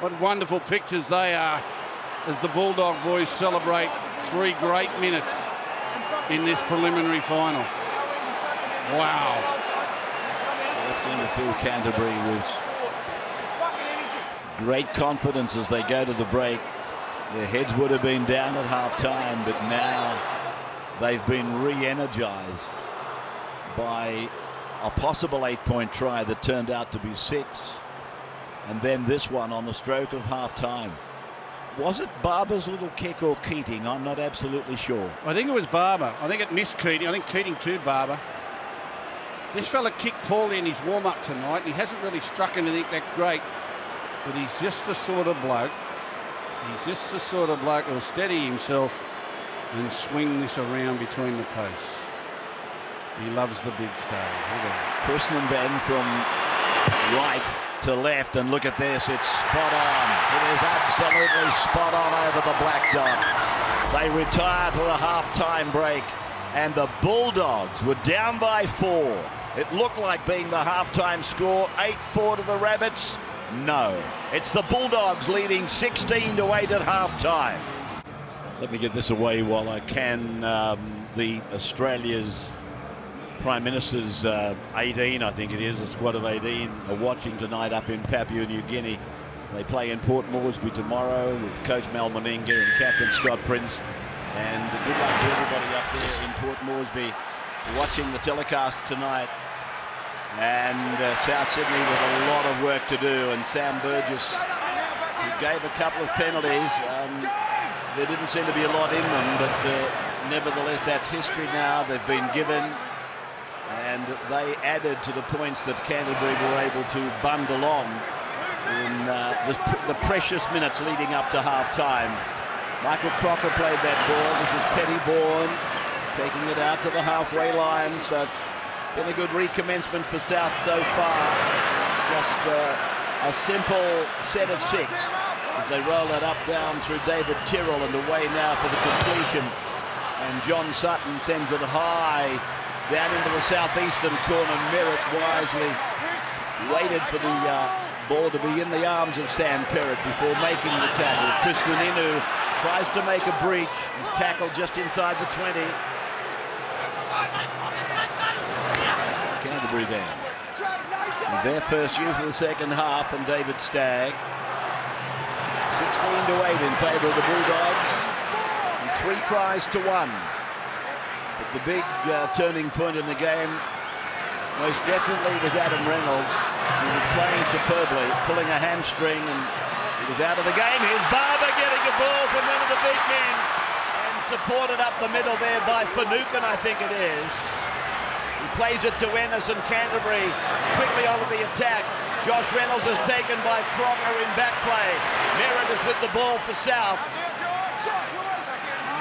what wonderful pictures they are as the Bulldog boys celebrate 3 great minutes in this preliminary final. Wow. That's going to fill Canterbury with great confidence as they go to the break. Their heads would have been down at half-time, but now they've been re-energised by a possible 8-point try that turned out to be 6. And then this one on the stroke of half-time. Was it Barber's little kick or Keating? I'm not absolutely sure. I think it was Barber. I think it missed Keating. I think Keating to Barber. This fella kicked poorly in his warm-up tonight. He hasn't really struck anything that great, but he's just the sort of bloke. He's just the sort of bloke who'll steady himself and swing this around between the posts. He loves the big stage. Chrisman then from right to left, and look at this, it's spot on. It is absolutely spot on over the black dot. They retire to the half-time break, and the Bulldogs were down by 4. It looked like being the half-time score, 8-4 to the Rabbits. No, it's the Bulldogs leading 16-8 at half-time. Let me get this away while I can. The Australia's Prime Minister's 18, I think it is, a squad of 18, are watching tonight up in Papua New Guinea. They play in Port Moresby tomorrow with Coach Mal Meninga and Captain Scott Prince. And good luck to everybody up there in Port Moresby watching the telecast tonight. And South Sydney with a lot of work to do. And Sam Burgess, who gave a couple of penalties, there didn't seem to be a lot in them, but nevertheless, that's history now. They've been given, and they added to the points that Canterbury were able to bundle on in the precious minutes leading up to half-time. Michael Crocker played that ball. This is Pettybourne taking it out to the halfway line, so it's been a good recommencement for South so far. Just a simple set of 6 as they roll it up down through David Tyrrell and away now for the completion. And John Sutton sends it high down into the southeastern corner. Merritt wisely waited for the ball to be in the arms of Sam Perrott before making the tackle. Chris Nuninu tries to make a breach. He's tackled just inside the 20. Canterbury then. Their first use of the second half, and David Stagg. 16-8 in favour of the Bulldogs, and 3 tries to 1. But the big turning point in the game most definitely was Adam Reynolds. He was playing superbly, pulling a hamstring, and he was out of the game. Here's Barber getting a ball from one of the big men, and supported up the middle there by Finucane, I think it is. He plays it to Ennis, and Canterbury quickly onto the attack. Josh Reynolds is taken by Crocker in back play. Merritt is with the ball for South.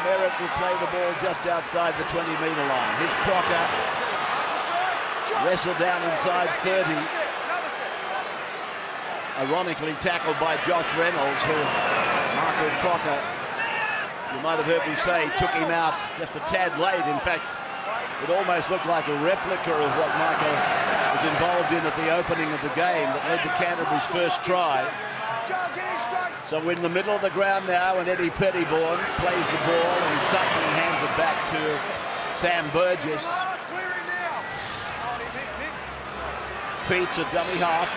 Merritt will play the ball just outside the 20-metre line. Here's Crocker. Wrestled down inside 30. Ironically tackled by Josh Reynolds, who Michael Crocker, you might have heard me say, took him out just a tad late. In fact, it almost looked like a replica of what Michael was involved in at the opening of the game that led to Canterbury's first try. So we're in the middle of the ground now, and Eddie Pettybourne plays the ball, and Sutton hands it back to Sam Burgess. Pete's a dummy half.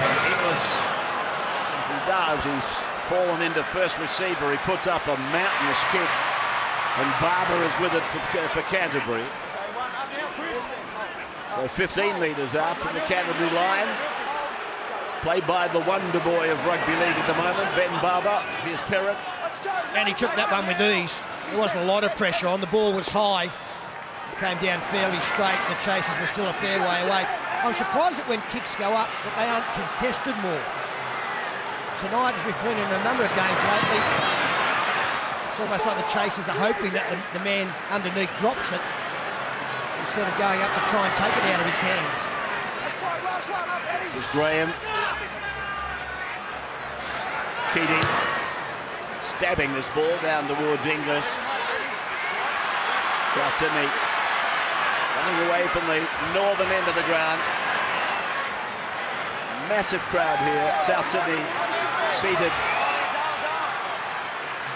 And Inglis, as he does, he's fallen into first receiver. He puts up a mountainous kick, and Barber is with it for Canterbury. So 15 metres out from the Canterbury line. Played by the wonder boy of rugby league at the moment, Ben Barber. Here's Perrott. And he took that one with ease. There wasn't a lot of pressure on. The ball was high. It came down fairly straight, and the chasers were still a fair way away. I'm surprised that when kicks go up that they aren't contested more. Tonight, as we've seen in a number of games lately, it's almost like the chasers are hoping that the man underneath drops it instead of going up to try and take it out of his hands. There's Graham. Keating stabbing this ball down towards Inglis. South Sydney running away from the northern end of the ground. Massive crowd here. South Sydney seated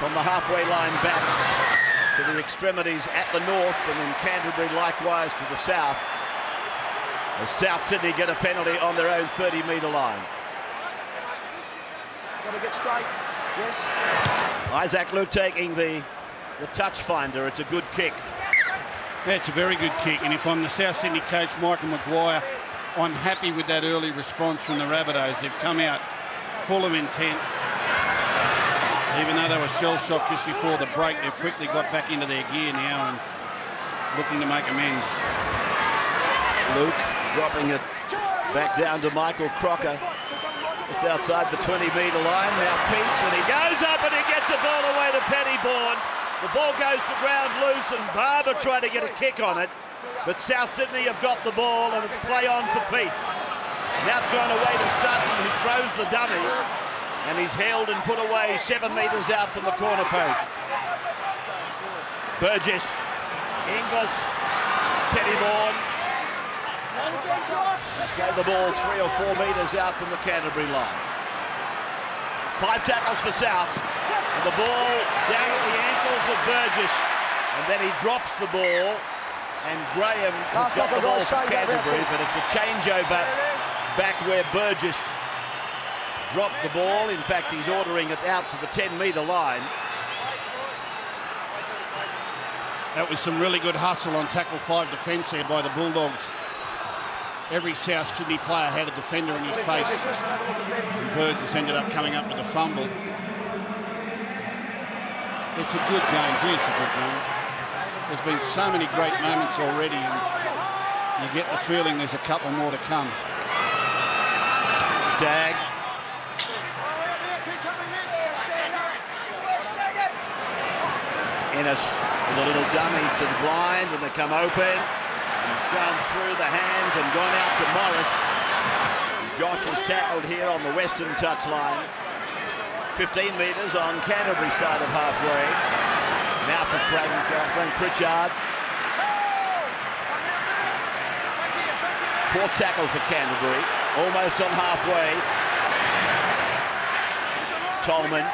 from the halfway line back to the extremities at the north, and then Canterbury likewise to the south, as South Sydney get a penalty on their own 30-metre line. Got to get straight. Yes. Isaac Luke taking the touch finder. It's a good kick. That's a very good kick, and if I'm the South Sydney coach, Michael Maguire, I'm happy with that early response from the Rabbitohs. They've come out full of intent. Even though they were shell-shocked just before the break, they've quickly got back into their gear now and looking to make amends. Luke dropping it back down to Michael Crocker, just outside the 20-metre line. Now Peach, and he goes up and he gets the ball away to Pettybourne. The ball goes to ground loose, and Barber tried to get a kick on it, but South Sydney have got the ball, and it's play on for Peach. Now it's gone away to Sutton, who throws the dummy, and he's held and put away 7 metres out from the corner post. Burgess, Inglis, Pettybourne. Gave the ball 3 or 4 metres out from the Canterbury line. 5 tackles for South, and the ball down at the ankles of Burgess, and then he drops the ball, and Graham has got the ball for Canterbury, but it's a changeover back where Burgess dropped the ball. In fact, he's ordering it out to the 10-metre line. That was some really good hustle on tackle 5 defence there by the Bulldogs. Every South Sydney player had a defender in his face, and Burgess ended up coming up with a fumble. It's a good game. Gee, it's a good game. There's been so many great moments already, and you get the feeling there's a couple more to come. Stagg. Ennis with a little dummy to the blind, and they come open. He's gone through the hands and gone out to Morris. Josh is tackled here on the western touchline. 15 metres on Canterbury side of halfway. Now for Frank Pritchard. 4th tackle for Canterbury. Almost on halfway. Tolman.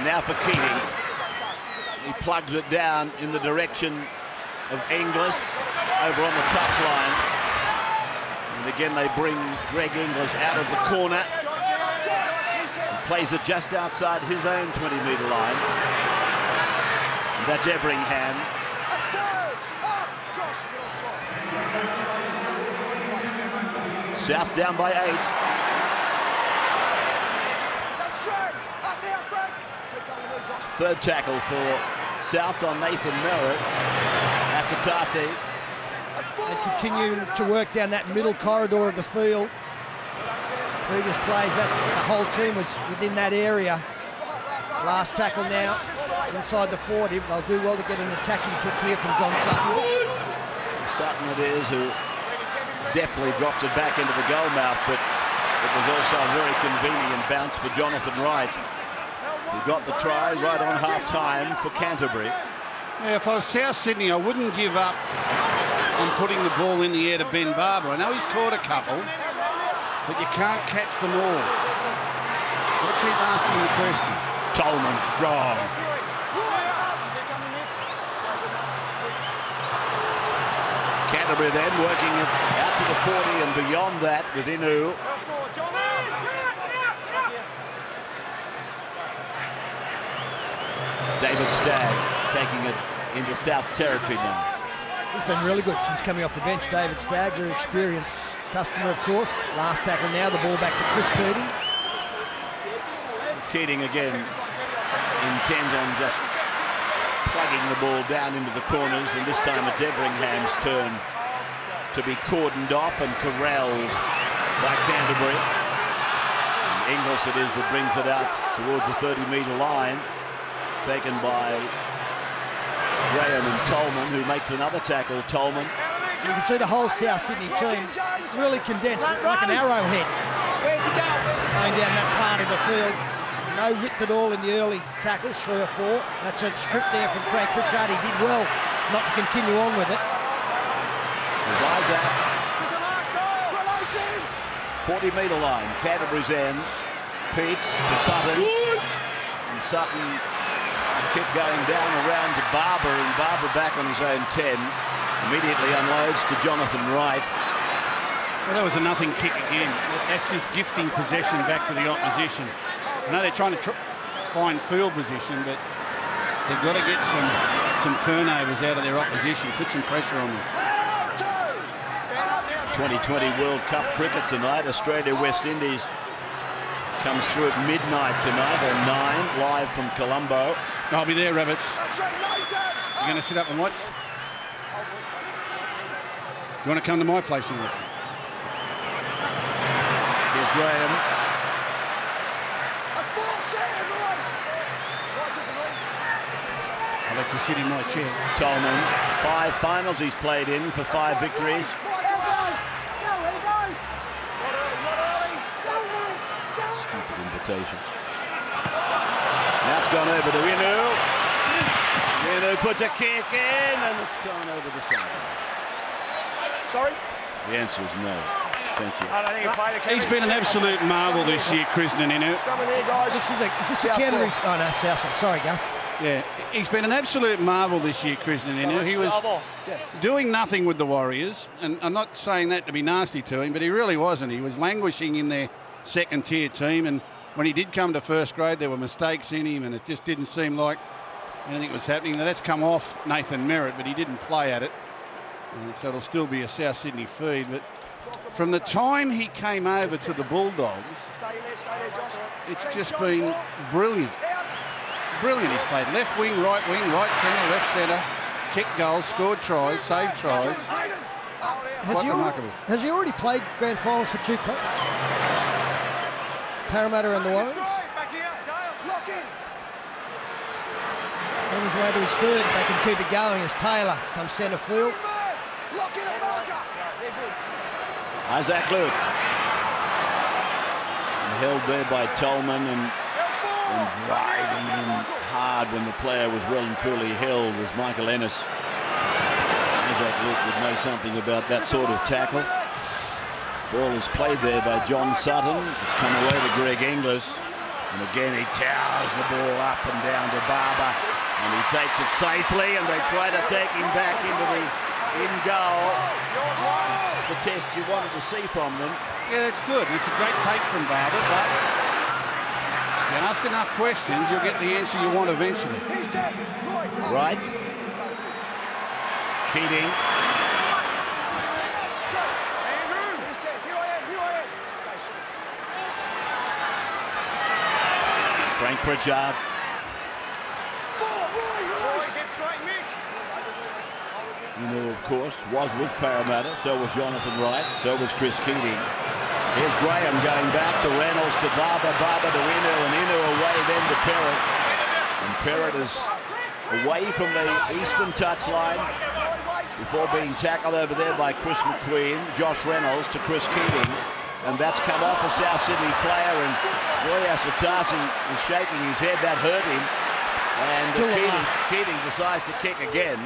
Now for Keating. He plugs it down in the direction of Inglis over on the touchline. And again they bring Greg Inglis out of the corner. And plays it just outside his own 20-metre line. And that's Everingham. South down by 8. 3rd tackle for South on Nathan Merritt. Asatase. They continue to work down that middle corridor of the field. Previous plays, that's the whole team was within that area. Last tackle now inside the 40. They'll do well to get an attacking kick here from John Sutton. Sutton it is, who deftly drops it back into the goal mouth, but it was also a very convenient bounce for Jonathan Wright, who got the try right on half-time for Canterbury. Yeah, if I was South Sydney, I wouldn't give up on putting the ball in the air to Ben Barber. I know he's caught a couple, but you can't catch them all. Got to keep asking the question. Tolman strong. Canterbury then working it out to the 40 and beyond that with Inu. David Stagg taking it into South territory now. He's been really good since coming off the bench. David Stagg, very experienced customer, of course. Last tackle now, the ball back to Chris Keating. Keating again intent on just plugging the ball down into the corners, and this time it's Everingham's turn to be cordoned off and corralled by Canterbury. And Inglis it is that brings it out towards the 30-metre line, taken by Graham and Tolman, who makes another tackle. Tolman. You can see the whole South Sydney team really condensed, like an arrowhead, going down that part of the field. No width at all in the early tackles, 3 or 4. That's a strip there from Frank Pritchard. He did well not to continue on with it. There's Isaac. 40-metre line, Canterbury's end. Peach to Sutton. And Sutton kick going down around to Barber, and Barber back on his own 10. Immediately unloads to Jonathan Wright. Well, that was a nothing kick again. That's just gifting possession back to the opposition. I know they're trying to find field position, but They've got to get some turnovers out of their opposition, put some pressure on them. 2020 World Cup cricket tonight. Australia-West Indies comes through at midnight tonight on 9, live from Colombo. I'll be there, Rabbits. You're going to sit up and watch? Do you want to come to my place and watch? Here's Graham. I'll let you sit in my chair. Tolman, 5 finals he's played in for 5 victories. Stupid invitations. Now it's gone over to Inu. Inu puts a kick in and it's gone over the side. Sorry? The answer is no. Thank you. I don't think he played a He's been an absolute marvel this year, Krishnan Inu. Come in here, guys. Is this a Canterbury? Oh, no, Southland. Sorry, Gus. Yeah, he's been an absolute marvel this year, Krishnan Inu. He was doing nothing with the Warriors, and I'm not saying that to be nasty to him, but he really wasn't. He was languishing in their second-tier team, and when he did come to first grade, there were mistakes in him, and it just didn't seem like anything was happening. Now, that's come off Nathan Merritt, but he didn't play at it, and so it'll still be a South Sydney feed. But from the time he came over to the Bulldogs, it's just been brilliant. Brilliant. He's played left wing, right centre, left centre, kicked goals, scored tries, saved tries. Quite remarkable. Has he already played grand finals for 2 clubs? Parramatta and the Warriors? On his way to his third, they can keep it going as Taylor comes centre field. Isaac Luke. And held there by Tolman and driving in hard when the player was well and truly held was Michael Ennis. Isaac Luke would know something about that sort of tackle. Ball is played there by John Sutton. It's come away to Greg Inglis. And again he towers the ball up and down to Barber. And he takes it safely and they try to take him back into the in goal. It's the test you wanted to see from them. Yeah, it's good. It's a great take from Barber, but if you ask enough questions, you'll get the answer you want eventually. Right. Keating. Frank Pritchard. You know, of course, was with Parramatta. So was Jonathan Wright. So was Chris Keating. Here's Graham going back to Reynolds to Barber. Barber to Inu, and Inu away then to Perrott. And Perrott is away from the eastern touchline before being tackled over there by Chris McQueen. Josh Reynolds to Chris Keating. And that's come off a South Sydney player, and Roy Asatasi is shaking his head. That hurt him. And Keating decides to kick again.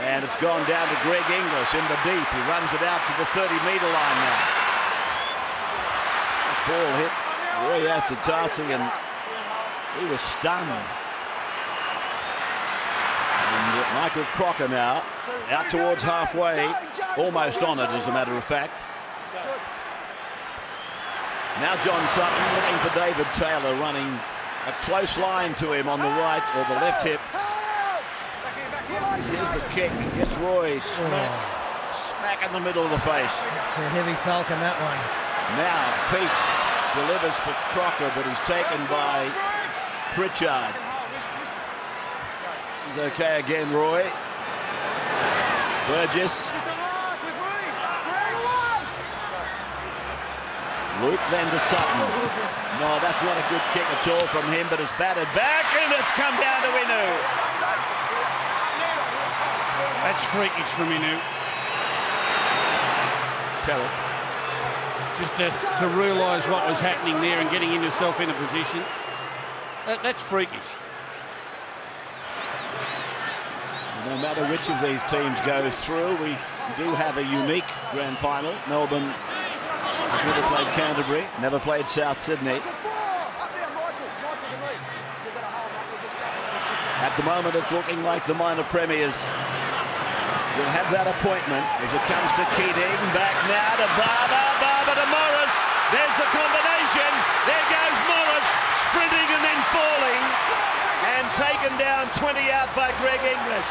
And it's gone down to Greg Inglis in the deep. He runs it out to the 30-metre line now. The ball hit Roy Asatasi and he was stunned. And Michael Crocker now out towards halfway, almost on it as a matter of fact. Now John Sutton looking for David Taylor, running a close line to him on the right or the left hip. Here's the kick. He gets Roy smack in the middle of the face. It's a heavy falcon, that one. Now Peach delivers for Crocker, but he's taken by Pritchard. He's okay again, Roy. Burgess. Luke then to Sutton. No, that's not a good kick at all from him, but it's batted back and it's come down to Inu. That's freakish from Inu. Perrott. Just to realise what was happening there and getting himself in a position. That's freakish. No matter which of these teams goes through, we do have a unique grand final. Melbourne has never played Canterbury, never played South Sydney. At the moment, it's looking like the minor premiers will have that appointment as it comes to Keating. Back now to Barber, Barber to Morris. There's the combination. There goes Morris, sprinting and then falling, and taken taken down, 20 out by Greg Inglis.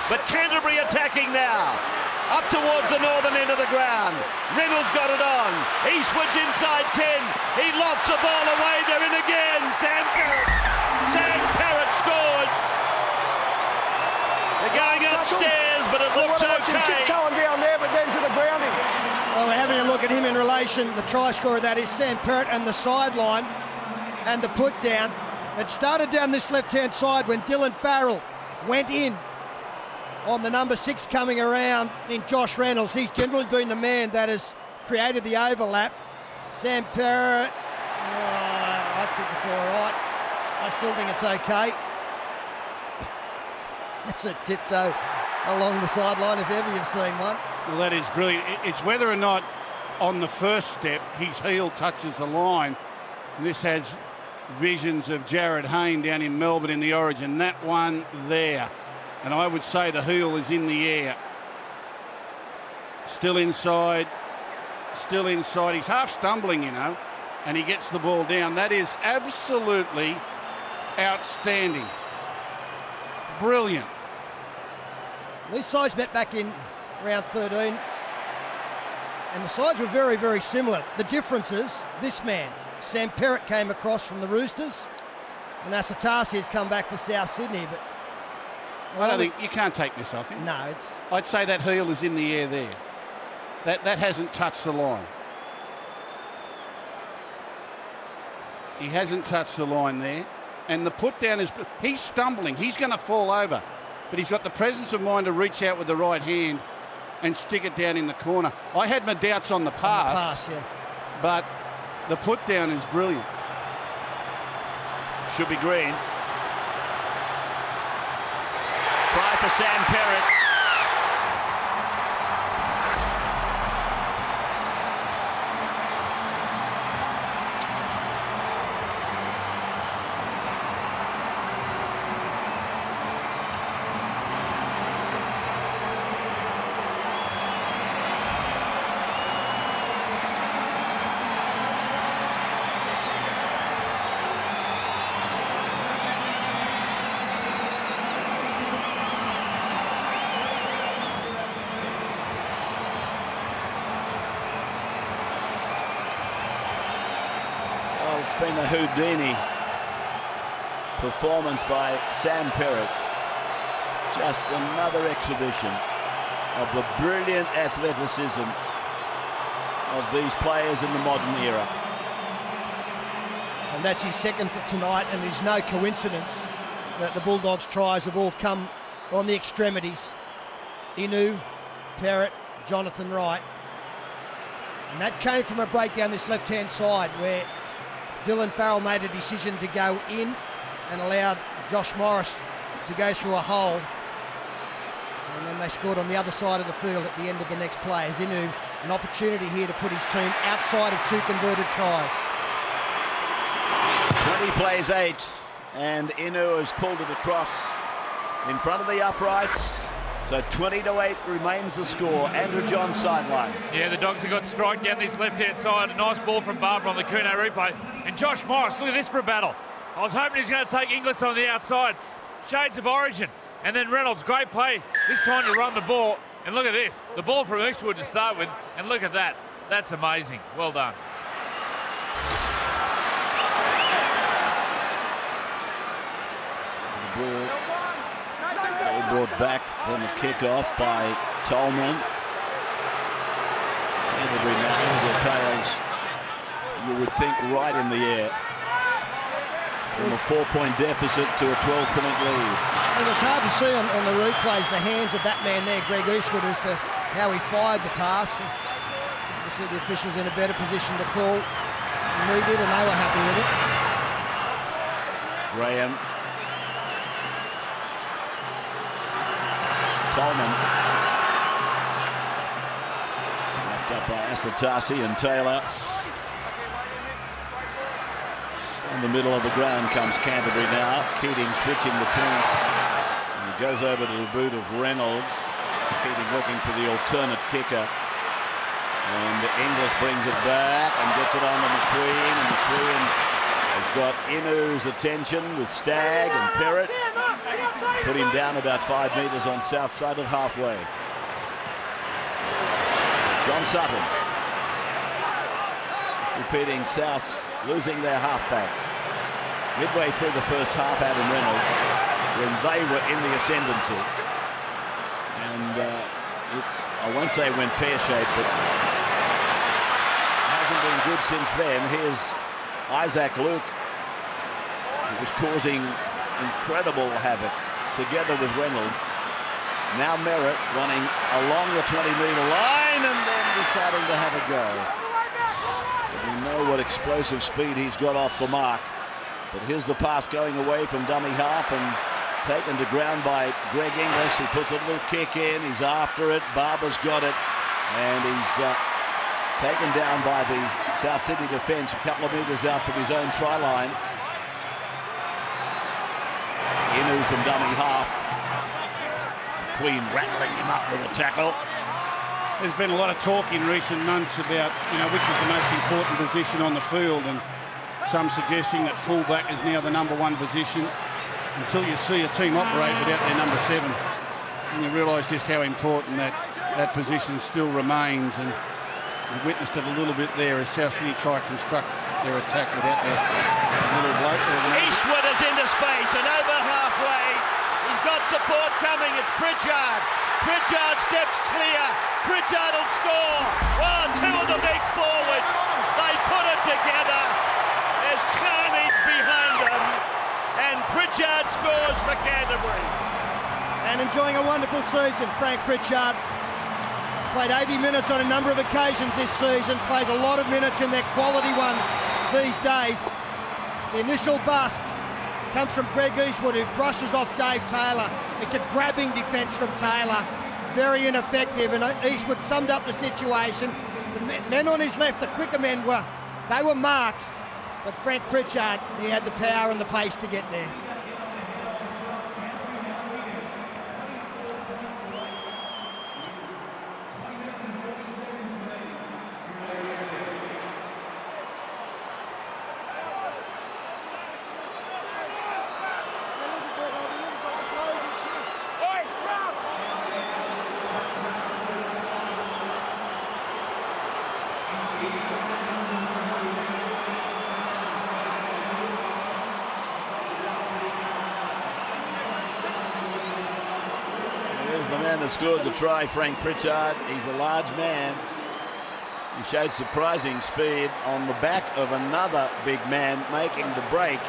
But Canterbury attacking now. Up towards the northern end of the ground. Reynolds got it on. Eastwood's inside 10. He lofts the ball away. They're in again. Sam Parrott scores. They're going upstairs, but it looks okay. Going down there, but then to the grounding. Well, we're having a look at him in relation. The try scorer, that is Sam Parrott, and the sideline and the put down. It started down this left-hand side when Dylan Farrell went in on the number 6 coming around in Josh Reynolds. He's generally been the man that has created the overlap. Sam Parrott, I think it's all right. I still think it's okay. It's a tiptoe along the sideline if ever you've seen one. Well, that is brilliant. It's whether or not on the first step his heel touches the line. And this has visions of Jared Hayne down in Melbourne in the Origin. That one there. And I would say the heel is in the air. Still inside. Still inside. He's half stumbling, you know, and he gets the ball down. That is absolutely outstanding. Brilliant. These sides met back in round 13, and the sides were very, very similar. The difference is this man, Sam Parrott, came across from the Roosters, and Asatasi has come back for South Sydney. But I don't think you can't take this off him. No, it's. I'd say that heel is in the air there. That hasn't touched the line. He hasn't touched the line there, and the put down is. He's stumbling. He's going to fall over, but he's got the presence of mind to reach out with the right hand and stick it down in the corner. I had my doubts on the pass, Yeah. but the put down is brilliant. Should be green. Try for Sam Parrott. It's been a Houdini performance by Sam Parrott. Just another exhibition of the brilliant athleticism of these players in the modern era. And that's his second for tonight, and it's no coincidence that the Bulldogs' tries have all come on the extremities. Inu, Parrott, Jonathan Wright. And that came from a break down this left-hand side where Dylan Farrell made a decision to go in and allowed Josh Morris to go through a hole. And then they scored on the other side of the field at the end of the next play. As Inu, an opportunity here to put his team outside of 2 converted tries. 20 plays 8, and Inu has pulled it across in front of the uprights. So 20-8 remains the score. Andrew John sideline. Yeah, the Dogs have got strike down this left-hand side. A nice ball from Barbara on the Kuno replay. And Josh Morris, look at this for a battle. I was hoping he was going to take Inglis on the outside. Shades of Origin. And then Reynolds, great play. This time to run the ball. And look at this. The ball from Eastwood to start with. And look at that. That's amazing. Well done. Ball brought back from the kick-off by Tolman. Canterbury now their tails, you would think, right in the air. From a 4-point deficit to a 12-point lead. It was hard to see on the replays the hands of that man there, Greg Eastwood, as to how he fired the pass. Obviously the officials in a better position to call than we did, and they were happy with it. Graham. Tolman. Wrapped up by Asatasi and Taylor. In the middle of the ground comes Canterbury now. Keating switching the point. And he goes over to the boot of Reynolds. Keating looking for the alternate kicker. And Inglis brings it back and gets it on to McQueen. And McQueen has got Inu's attention with Stagg and Perrott. Put him down about 5 metres on south side of halfway. John Sutton. Just repeating, South losing their halfback. Midway through the first half, Adam Reynolds, when they were in the ascendancy. And I won't say it went pear-shaped, but it hasn't been good since then. Here's Isaac Luke, who was causing incredible havoc together with Reynolds. Now Merritt running along the 20-metre line and then deciding to have a go. But we know what explosive speed he's got off the mark. But here's the pass going away from dummy half and taken to ground by Greg Inglis. He puts a little kick in. He's after it. Barber's got it. And he's taken down by the South Sydney defence a couple of metres out from his own try line. Inu from dummy half. Queen rattling him up with a tackle. There's been a lot of talk in recent months about, which is the most important position on the field, and some suggesting that fullback is now the #1 position until you see a team operate without their number 7. And you realise just how important that position still remains. And we witnessed it a little bit there as South Sydney try to construct their attack without that little bloke. Eastwood is into space and over halfway. He's got support coming. It's Pritchard. Pritchard steps clear. Pritchard will score. 1, 2 of the big forwards. They put it together. There's carnage behind them. And Pritchard scores for Canterbury. And enjoying a wonderful season, Frank Pritchard. Played 80 minutes on a number of occasions this season. Plays a lot of minutes in their quality ones these days. The initial bust comes from Greg Eastwood, who brushes off Dave Taylor. It's a grabbing defence from Taylor. Very ineffective, and Eastwood summed up the situation. The men on his left, the quicker men, were marked, but Frank Pritchard, he had the power and the pace to get there. That scored the try, Frank Pritchard. He's a large man. He showed surprising speed on the back of another big man making the break.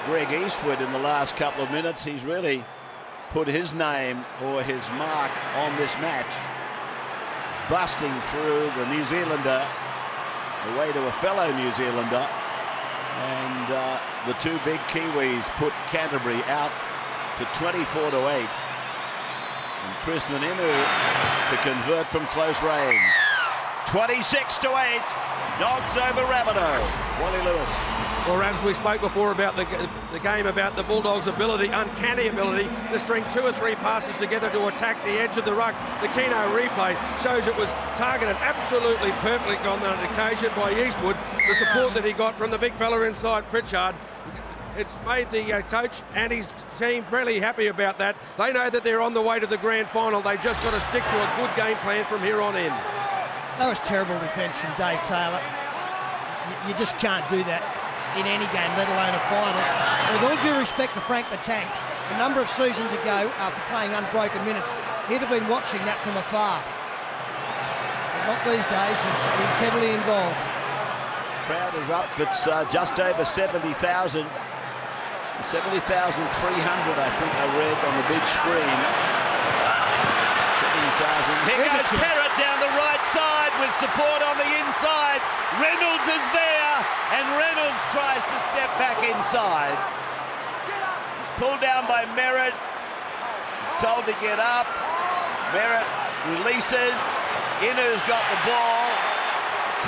Greg Eastwood in the last couple of minutes. He's really put his name or his mark on this match. Busting through the New Zealander away to a fellow New Zealander. And the two big Kiwis put Canterbury out to 24-8. And Krisnan Inu to convert from close range. 26-8. Dogs over Rabbitohs. Wally Lewis. Well, Rabs, we spoke before about the game, about the Bulldogs' ability, uncanny ability, to string 2 or 3 passes together to attack the edge of the ruck. The Keno replay shows it was targeted absolutely perfectly on that occasion by Eastwood. The support that he got from the big fella inside Pritchard, it's made the coach and his team fairly happy about that. They know that they're on the way to the grand final. They've just got to stick to a good game plan from here on in. That was terrible defence from Dave Taylor. You just can't do that in any game, let alone a final. With all due respect to Frank the Tank, a number of seasons ago, after playing unbroken minutes, he'd have been watching that from afar. But not these days, he's heavily involved. Crowd is up. It's just over 70,000. 70,300, I think I read on the big screen. 70,000. Here goes Perrott down the right side with support on the inside. Reynolds is there, and Reynolds tries to step back inside. He's pulled down by Merritt. He's told to get up. Merritt releases. Inu's got the ball.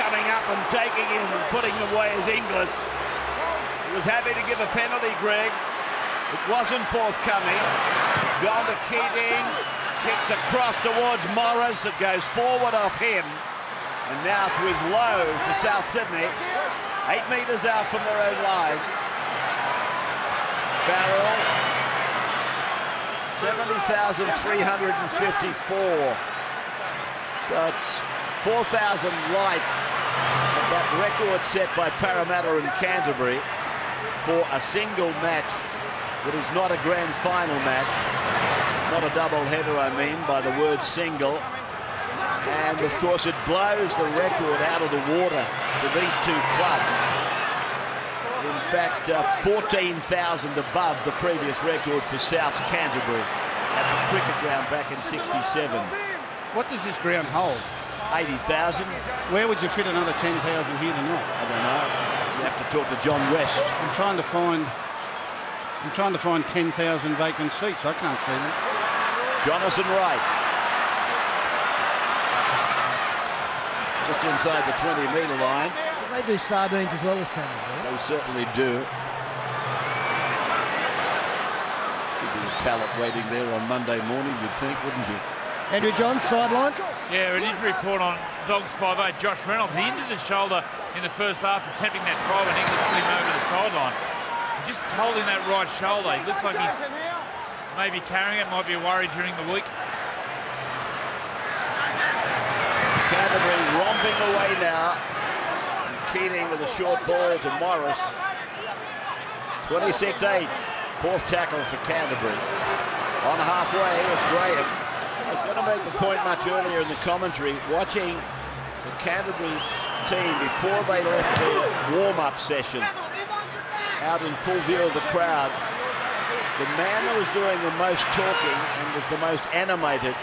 Coming up and taking him and putting him away is Inglis. He was happy to give a penalty, Greg. It wasn't forthcoming. It's gone to Keating. Kicks across towards Morris. It goes forward off him. And now it's with Lowe for South Sydney. 8 metres out from their own line. Farrell, 70,354. So it's 4,000 light of that record set by Parramatta and Canterbury for a single match that is not a grand final match. Not a double header, I mean, by the word single. And of course it blows the record out of the water for these two clubs. In fact, 14,000 above the previous record for South Canterbury at the cricket ground back in '67. What does this ground hold? 80,000. Where would you fit another 10,000 here tonight? I don't know. You have to talk to John West. I'm trying to find 10,000 vacant seats. I can't see them. Jonathan Wright. Just inside the 20-metre line. They do sardines as well as salmon, They certainly do. Should be a pallet waiting there on Monday morning, you'd think, wouldn't you? Andrew Johns, sideline. Yeah, an injury report on Dogs 5'8", Josh Reynolds. He injured his shoulder in the first half attempting that try when Inglis put him over the sideline. He's just holding that right shoulder. He looks like he's maybe carrying it, might be a worry during the week. Canterbury romping away now. And Keating with a short ball to Morris. 26-8. Fourth tackle for Canterbury. On halfway is Graham. I was going to make the point much earlier in the commentary. Watching the Canterbury team before they left their warm-up session out in full view of the crowd, the man that was doing the most talking and was the most animated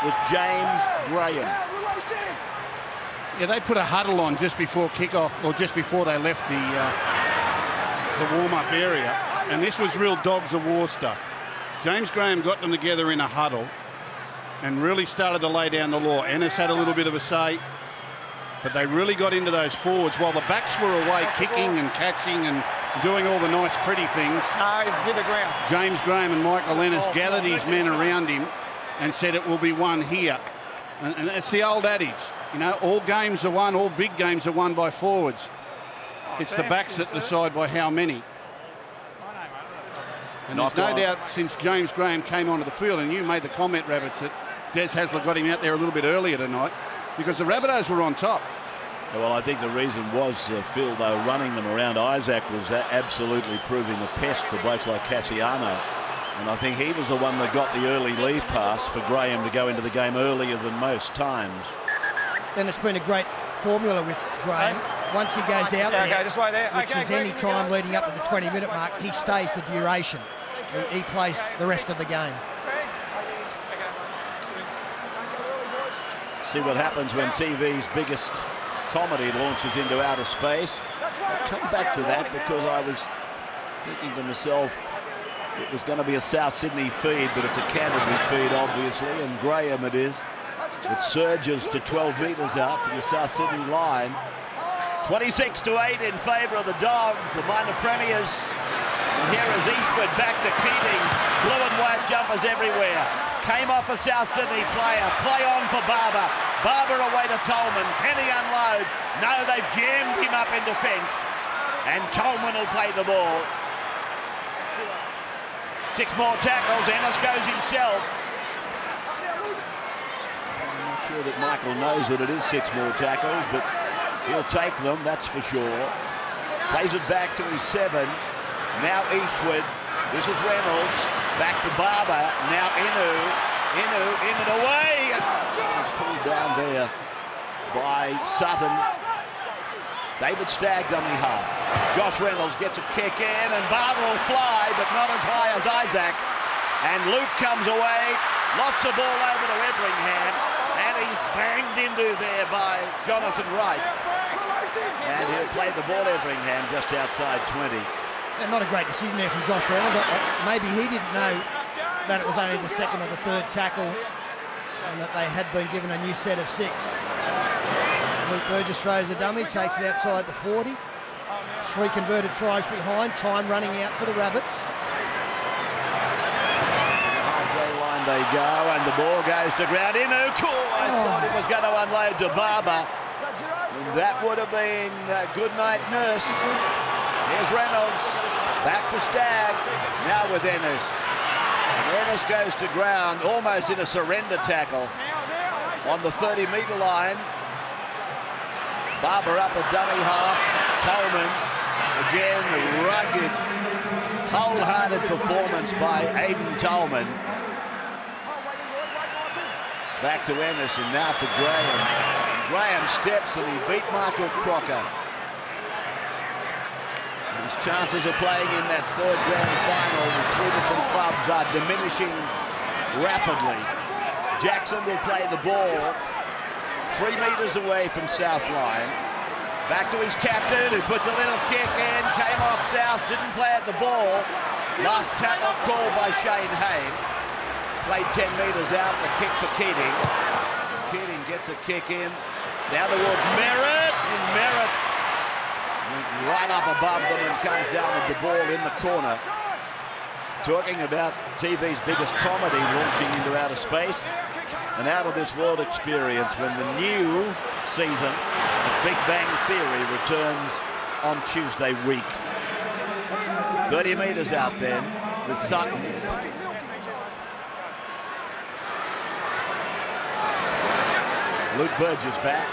was James Graham. Yeah, they put a huddle on just before kickoff, or just before they left the warm-up area, and this was real dogs of war stuff. James Graham got them together in a huddle and really started to lay down the law. Ennis had a little bit of a say, but they really got into those forwards while the backs were away kicking and catching and doing all the nice pretty things. No, hit the ground. James Graham and Michael Ennis gathered his men around him and said it will be won here. And it's the old adage, you know, all games are won, all big games are won by forwards. It's the backs that decide by how many. And there's no doubt since James Graham came onto the field, and you made the comment, Rabbits, that Des Hasler got him out there a little bit earlier tonight because the Rabbitohs were on top. Well, I think the reason was, Phil, though, running them around Isaac was absolutely proving a pest for blokes like Cassiano. And I think he was the one that got the early leave pass for Graham to go into the game earlier than most times. Then it's been a great formula with Graham. Once he goes out there, just wait there. which is any time leading up to the 20-minute mark, he stays the duration. He plays the rest of the game. See what happens when TV's biggest comedy launches into outer space. I'll come back to that because I was thinking to myself, it was going to be a South Sydney feed, but it's a Canterbury feed, obviously, and Graham it is. It surges to 12 metres out from the South Sydney line. 26-8 in favour of the Dogs, the minor premiers. And here is Eastwood back to Keating. Blue and white jumpers everywhere. Came off a South Sydney player. Play on for Barber. Barber away to Tolman. Can he unload? No, they've jammed him up in defence. And Tolman will play the ball. 6 more tackles. Ennis goes himself. I'm not sure that Michael knows that it is 6 more tackles, but he'll take them, that's for sure. Plays it back to his 7. Now Eastwood. This is Reynolds. Back to Barber. Now Inu. Inu in and away. He's pulled down there by Sutton. David Stagg dummy half. Josh Reynolds gets a kick in and Barber will fly, but not as high as Isaac. And Luke comes away. Lots of ball over to Everingham. And he's banged into there by Jonathan Wright. And he'll play the ball Everingham just outside 20. And not a great decision there from Josh Reynolds. Maybe he didn't know that it was only the second or the third tackle and that they had been given a new set of 6. Luke Burgess throws a dummy, takes it outside the 40. 3 converted tries behind, time running out for the Rabbits. Halfway line they go, and the ball goes to ground. Inu, cool. I thought it was going to unload to Barber. And that would have been a good night, nurse. Here's Reynolds, back for Stagg, now with Ennis. And Ennis goes to ground, almost in a surrender tackle on the 30-metre line. Barber up a dummy half, Coleman, again, rugged, wholehearted performance by Aidan Tolman. Back to Ennis, and now for Graham. Graham steps and he beat Michael Crocker. His chances of playing in that third grand final with 3 different clubs are diminishing rapidly. Jackson will play the ball 3 metres away from South line. Back to his captain, who puts a little kick in, came off South, didn't play at the ball. Last tackle called by Shane Hayne. Played 10 metres out, the kick for Keating. Keating gets a kick in, down towards Merritt, and Merritt right up above them and comes down with the ball in the corner. Talking about TV's biggest comedy launching into outer space, an out-of-this-world experience when the new season of Big Bang Theory returns on Tuesday week. 30 metres out then with Sutton. Luke Burgess back.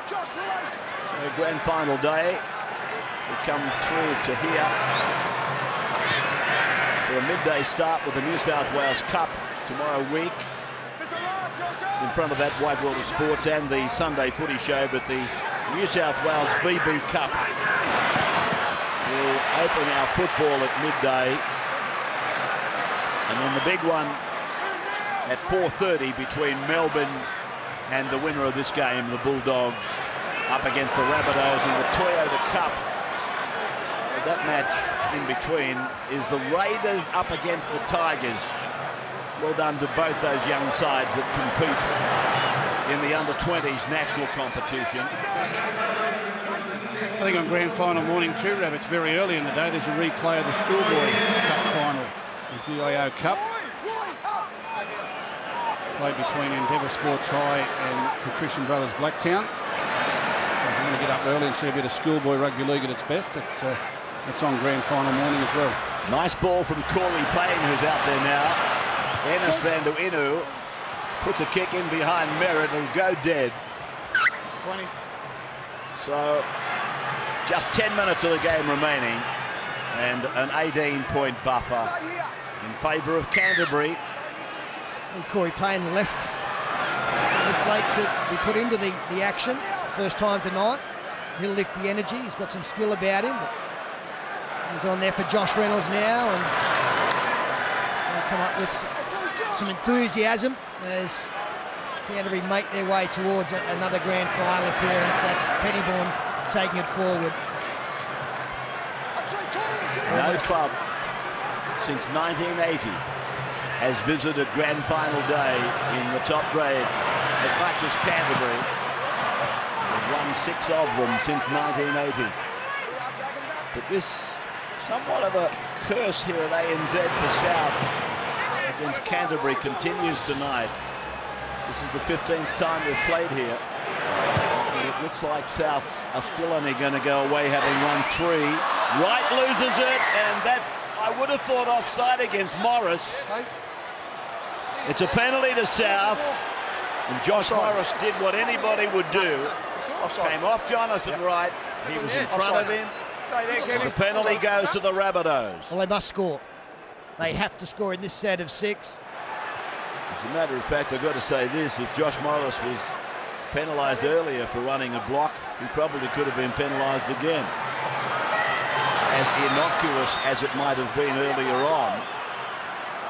So grand final day. We come through to here for a midday start with the New South Wales Cup tomorrow week. In front of that White World of Sports and the Sunday Footy Show, but the New South Wales VB Cup will open our football at midday. And then the big one at 4:30 between Melbourne and the winner of this game, the Bulldogs, up against the Rabbitohs in the Toyota Cup. That match in between is the Raiders up against the Tigers. Well done to both those young sides that compete in the under-20s national competition. I think on grand final morning too, Rabbits, very early in the day, there's a replay of the Schoolboy Cup final, the GIO Cup. Played between Endeavour Sports High and Patrician Brothers Blacktown. So if you want to get up early and see a bit of schoolboy rugby league at its best, it's on grand final morning as well. Nice ball from Corey Payne, who's out there now. Ennis then to Inu. Puts a kick in behind Merritt, it'll go dead. 20. So just 10 minutes of the game remaining and an 18-point buffer in favour of Canterbury. And Corey Payne left this late to be put into the action. First time tonight. He'll lift the energy. He's got some skill about him. But he's on there for Josh Reynolds now, and he'll come up with some enthusiasm as Canterbury make their way towards another grand final appearance. That's Pettybourne taking it forward. No club since 1980 has visited grand final day in the top grade as much as Canterbury. They've won 6 of them since 1980. But this somewhat of a curse here at ANZ for South against Canterbury continues tonight. This is the 15th time they've played here. And it looks like Souths are still only going to go away having won 3. Wright loses it, and that's, I would have thought, offside against Morris. It's a penalty to South, and Josh Morris did what anybody would do. Came off Jonathan Wright. He was in front of him. The penalty goes to the Rabbitohs. Well, they must score. They have to score in this set of 6. As a matter of fact, I've got to say this. If Josh Morris was penalised earlier for running a block, he probably could have been penalised again. As innocuous as it might have been earlier on,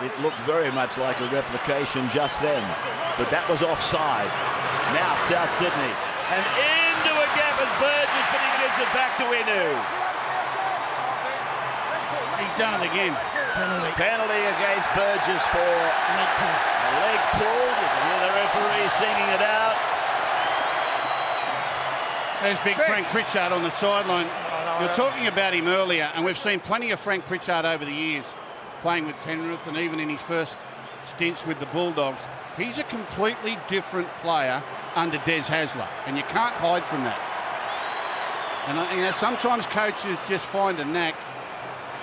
it looked very much like a replication just then. But that was offside. Now South Sydney. And into a gap is Burgess, but he gives it back to Inu. He's done it again. Penalty against Burgess for a leg pull. You can hear the referee singing it out. There's big Frank Pritchard on the sideline. You're talking about him earlier, and we've seen plenty of Frank Pritchard over the years, playing with Penrith and even in his first stints with the Bulldogs. He's a completely different player under Des Hasler, and you can't hide from that. And sometimes coaches just find a knack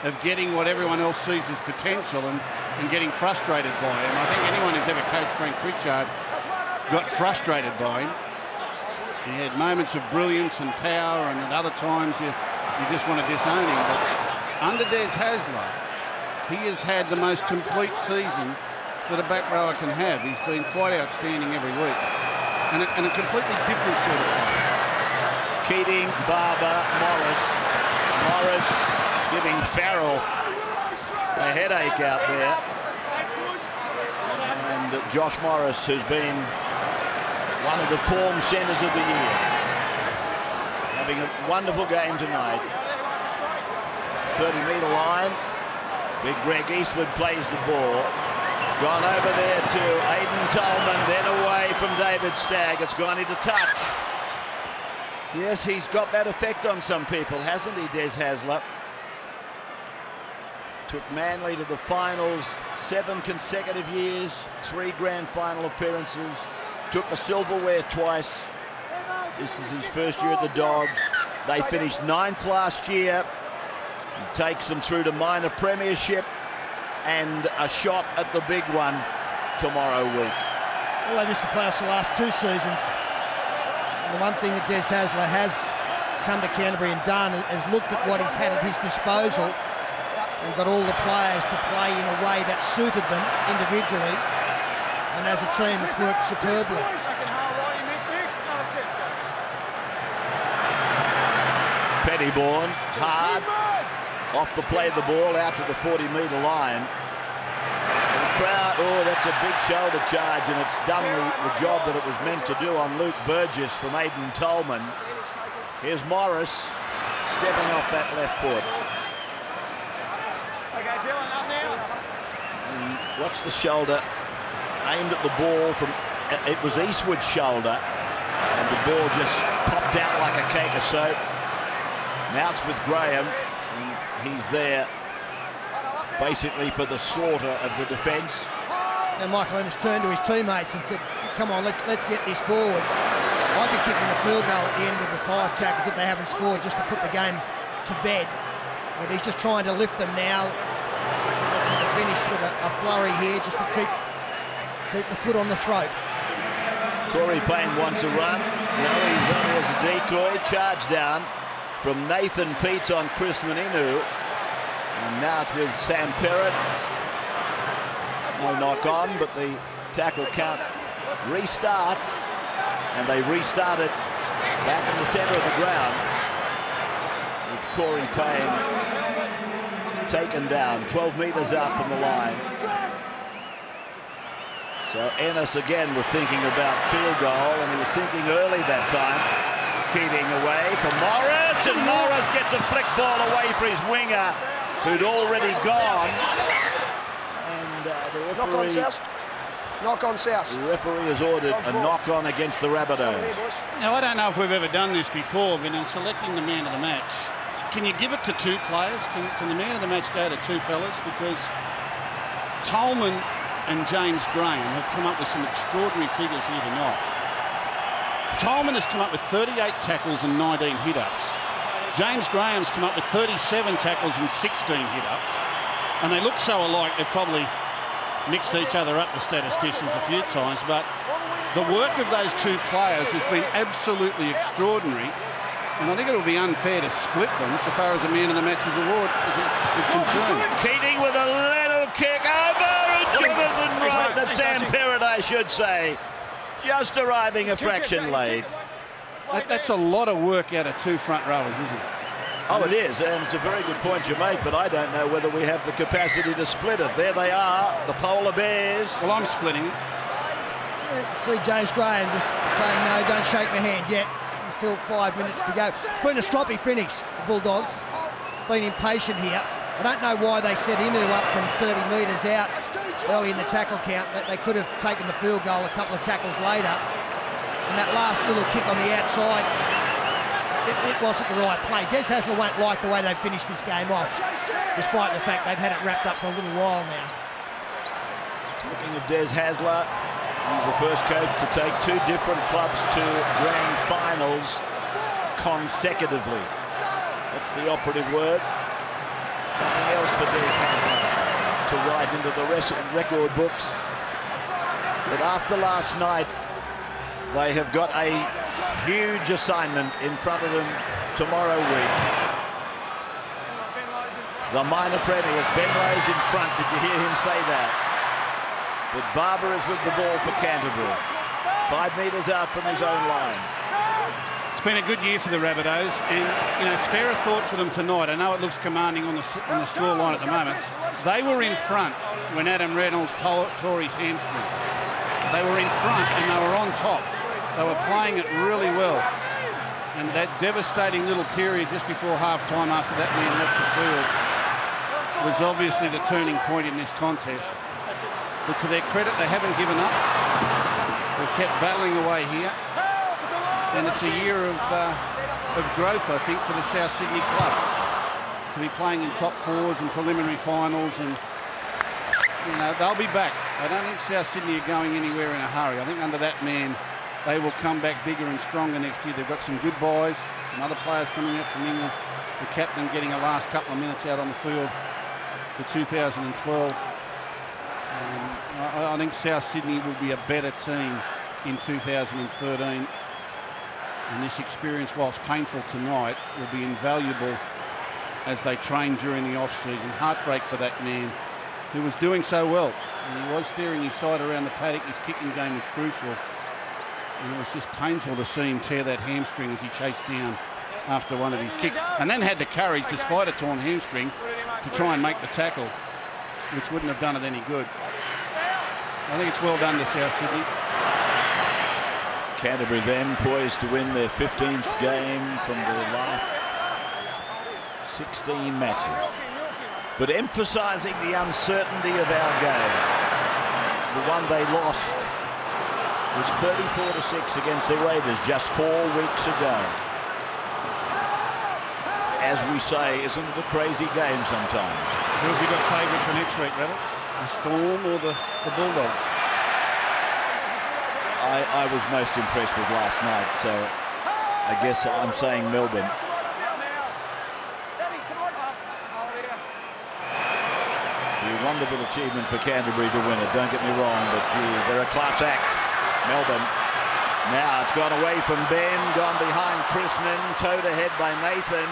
of getting what everyone else sees as potential and getting frustrated by him. I think anyone who's ever coached Frank Pritchard got frustrated by him. He had moments of brilliance and power, and at other times you just want to disown him. But under Des Hasler, he has had the most complete season that a back rower can have. He's been quite outstanding every week, and a completely different sort of player. Keating, Barber, Morris giving Farrell a headache out there. And Josh Morris, who's been one of the form centres of the year, having a wonderful game tonight. 30-metre line. Big Greg Eastwood plays the ball. It's gone over there to Aidan Tolman, then away from David Stagg. It's gone into touch. Yes, he's got that effect on some people, hasn't he, Des Hasler? Took Manly to the finals 7 consecutive years, 3 grand final appearances, took the silverware twice. This is his first year at the Dogs. They finished 9th last year. He takes them through to minor premiership and a shot at the big one tomorrow week. Well, they missed the playoffs the last 2 seasons. And the one thing that Des Hasler has come to Canterbury and done is looked at what he's had at his disposal and got all the players to play in a way that suited them individually. And as a team, it's worked superbly. Pettybourne, hard, off the play of the ball, out to the 40-metre line. The crowd, oh, that's a big shoulder charge, and it's done the job that it was meant to do on Luke Burgess from Aidan Tolman. Here's Morris stepping off that left foot. Okay, Dylan, up now. And watch the shoulder aimed at the ball from, it was Eastwood's shoulder, and the ball just popped out like a cake of soap. Now it's with Graham, and he's there basically for the slaughter of the defence. And Michael Ennis turned to his teammates and said, come on, let's get this forward. I'd be kicking a field goal at the end of the 5 tackles if they haven't scored, just to put the game to bed. But he's just trying to lift them now. Wants them to finish with a flurry here, just to keep the foot on the throat. Corey Payne wants a run. No, he's only as a decoy. Charge down from Nathan Peets on Chris Maninu. And now it's with Sam Perrott. No knock on, but the tackle count restarts. And they restart it back in the centre of the ground with Corey Payne taken down 12 metres out from the line. So Ennis again was thinking about field goal, and he was thinking early that time. Keating away from Morris, and Morris gets a flick ball away for his winger, who'd already gone. And the referee... Knock on South. The referee has ordered a knock-on against the Rabbitohs. Now, I don't know if we've ever done this before, but in selecting the man of the match, can you give it to 2 players? Can the man of the match go to 2 fellas? Because Tolman and James Graham have come up with some extraordinary figures here tonight. Tolman has come up with 38 tackles and 19 hit-ups. James Graham's come up with 37 tackles and 16 hit-ups. And they look so alike, they've probably mixed each other up, the statisticians, a few times, but the work of those 2 players has been absolutely extraordinary, and I think it'll be unfair to split them so far as the man of the match's award is concerned. Keating with a little kick over, and Jonathan Wright, the Sam Perrott, I should say, just arriving a fraction late. That's a lot of work out of 2 front rowers, isn't it? Oh, it is, and it's a very good point you make, but I don't know whether we have the capacity to split it. There they are, the Polar Bears. Well, I'm splitting it. See James Graham just saying, no, don't shake my hand yet. There's still 5 minutes to go. It's been a sloppy finish, the Bulldogs. Been impatient here. I don't know why they set Inu up from 30 metres out early in the tackle count. They could have taken the field goal a couple of tackles later. And that last little kick on the outside, it wasn't the right play. Des Hasler won't like the way they finished this game off, despite the fact they've had it wrapped up for a little while now. Talking of Des Hasler, he's the first coach to take 2 different clubs to grand finals consecutively. That's the operative word. Something else for Des Hasler to write into the record books. But after last night, they have got a huge assignment in front of them tomorrow week. The minor premiers, Ben Rose in front. Did you hear him say that? But Barber is with the ball for Canterbury. 5 metres out from his own line. It's been a good year for the Rabbitohs, and you know, spare a thought for them tonight. I know it looks commanding on the scoreline at the moment. They were in front when Adam Reynolds tore his hamstring. They were in front and they were on top. They were playing it really well. And that devastating little period just before half-time after that man left the field was obviously the turning point in this contest. But to their credit, they haven't given up. They've kept battling away here. And it's a year of growth, I think, for the South Sydney club. To be playing in top 4s and preliminary finals, and you know, they'll be back. I don't think South Sydney are going anywhere in a hurry. I think under that man, they will come back bigger and stronger next year. They've got some good buys, some other players coming out from England. The captain getting a last couple of minutes out on the field for 2012. I think South Sydney will be a better team in 2013. And this experience, whilst painful tonight, will be invaluable as they train during the off-season. Heartbreak for that man who was doing so well. And he was steering his side around the paddock. His kicking game was crucial. And it was just painful to see him tear that hamstring as he chased down after one of his kicks. And then had the courage, despite a torn hamstring, to try and make the tackle, which wouldn't have done it any good. I think it's well done to South Sydney. Canterbury then poised to win their 15th game from their last 16 matches. But emphasising the uncertainty of our game. The one they lost was 34-6 against the Raiders just 4 weeks ago. As we say, isn't it a crazy game sometimes? Who have you got favourite for next week, Reynolds? The Storm or the Bulldogs? I was most impressed with last night, so I guess I'm saying Melbourne. A wonderful achievement for Canterbury to win it, don't get me wrong, but gee, they're a class act. Melbourne. Now it's gone away from Ben, gone behind Chrisman, towed ahead by Nathan.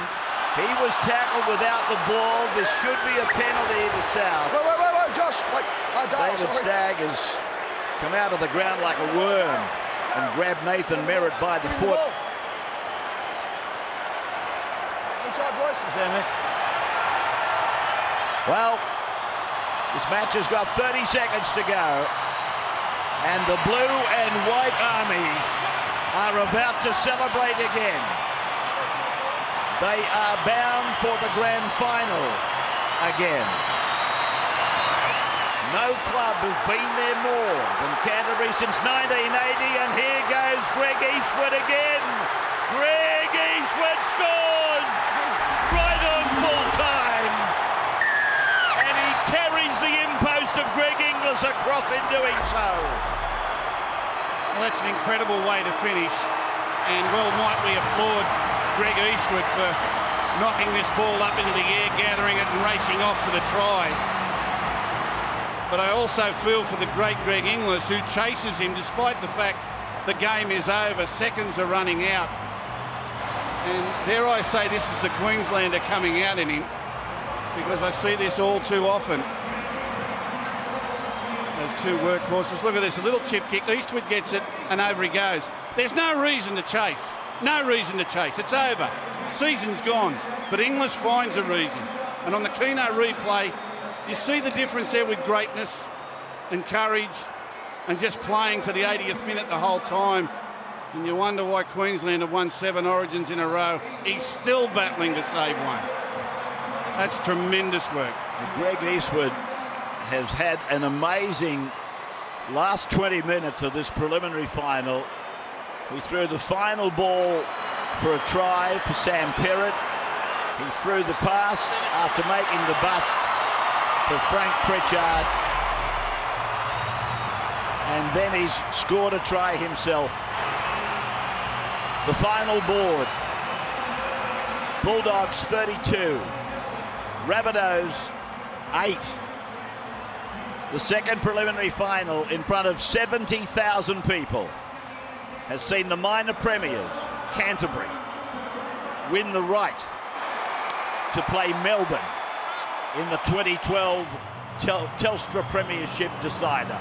He was tackled without the ball. This should be a penalty to South. Wait, Josh. Wait. David Stagg has come out of the ground like a worm and grabbed Nathan Merritt by the foot. Inside, boys. Well, this match has got 30 seconds to go, and the Blue and White Army are about to celebrate again. They are bound for the grand final again. No club has been there more than Canterbury since 1980, and here goes Greg Eastwood again. Greg Eastwood scores right on full time, and he carries the impost of Greg Inglis across in doing so. Well, that's an incredible way to finish, and well might we applaud Greg Eastwood for knocking this ball up into the air, gathering it and racing off for the try. But I also feel for the great Greg Inglis, who chases him despite the fact the game is over, seconds are running out. And dare I say, this is the Queenslander coming out in him, because I see this all too often. Those two workhorses. Look at this, a little chip kick. Eastwood gets it and over he goes. There's no reason to chase. No reason to chase. It's over. Season's gone. But Inglis finds a reason. And on the Keno replay, you see the difference there with greatness and courage and just playing to the 80th minute the whole time. And you wonder why Queensland have won 7 Origins in a row. He's still battling to save one. That's tremendous work. Greg Eastwood has had an amazing last 20 minutes of this preliminary final. He threw the final ball for a try for Sam Perrott. He threw the pass after making the bust for Frank Pritchard. And then he's scored a try himself. The final board. Bulldogs 32. Rabbitohs 8. The second preliminary final in front of 70,000 people has seen the minor premiers, Canterbury, win the right to play Melbourne in the 2012 Telstra Premiership decider.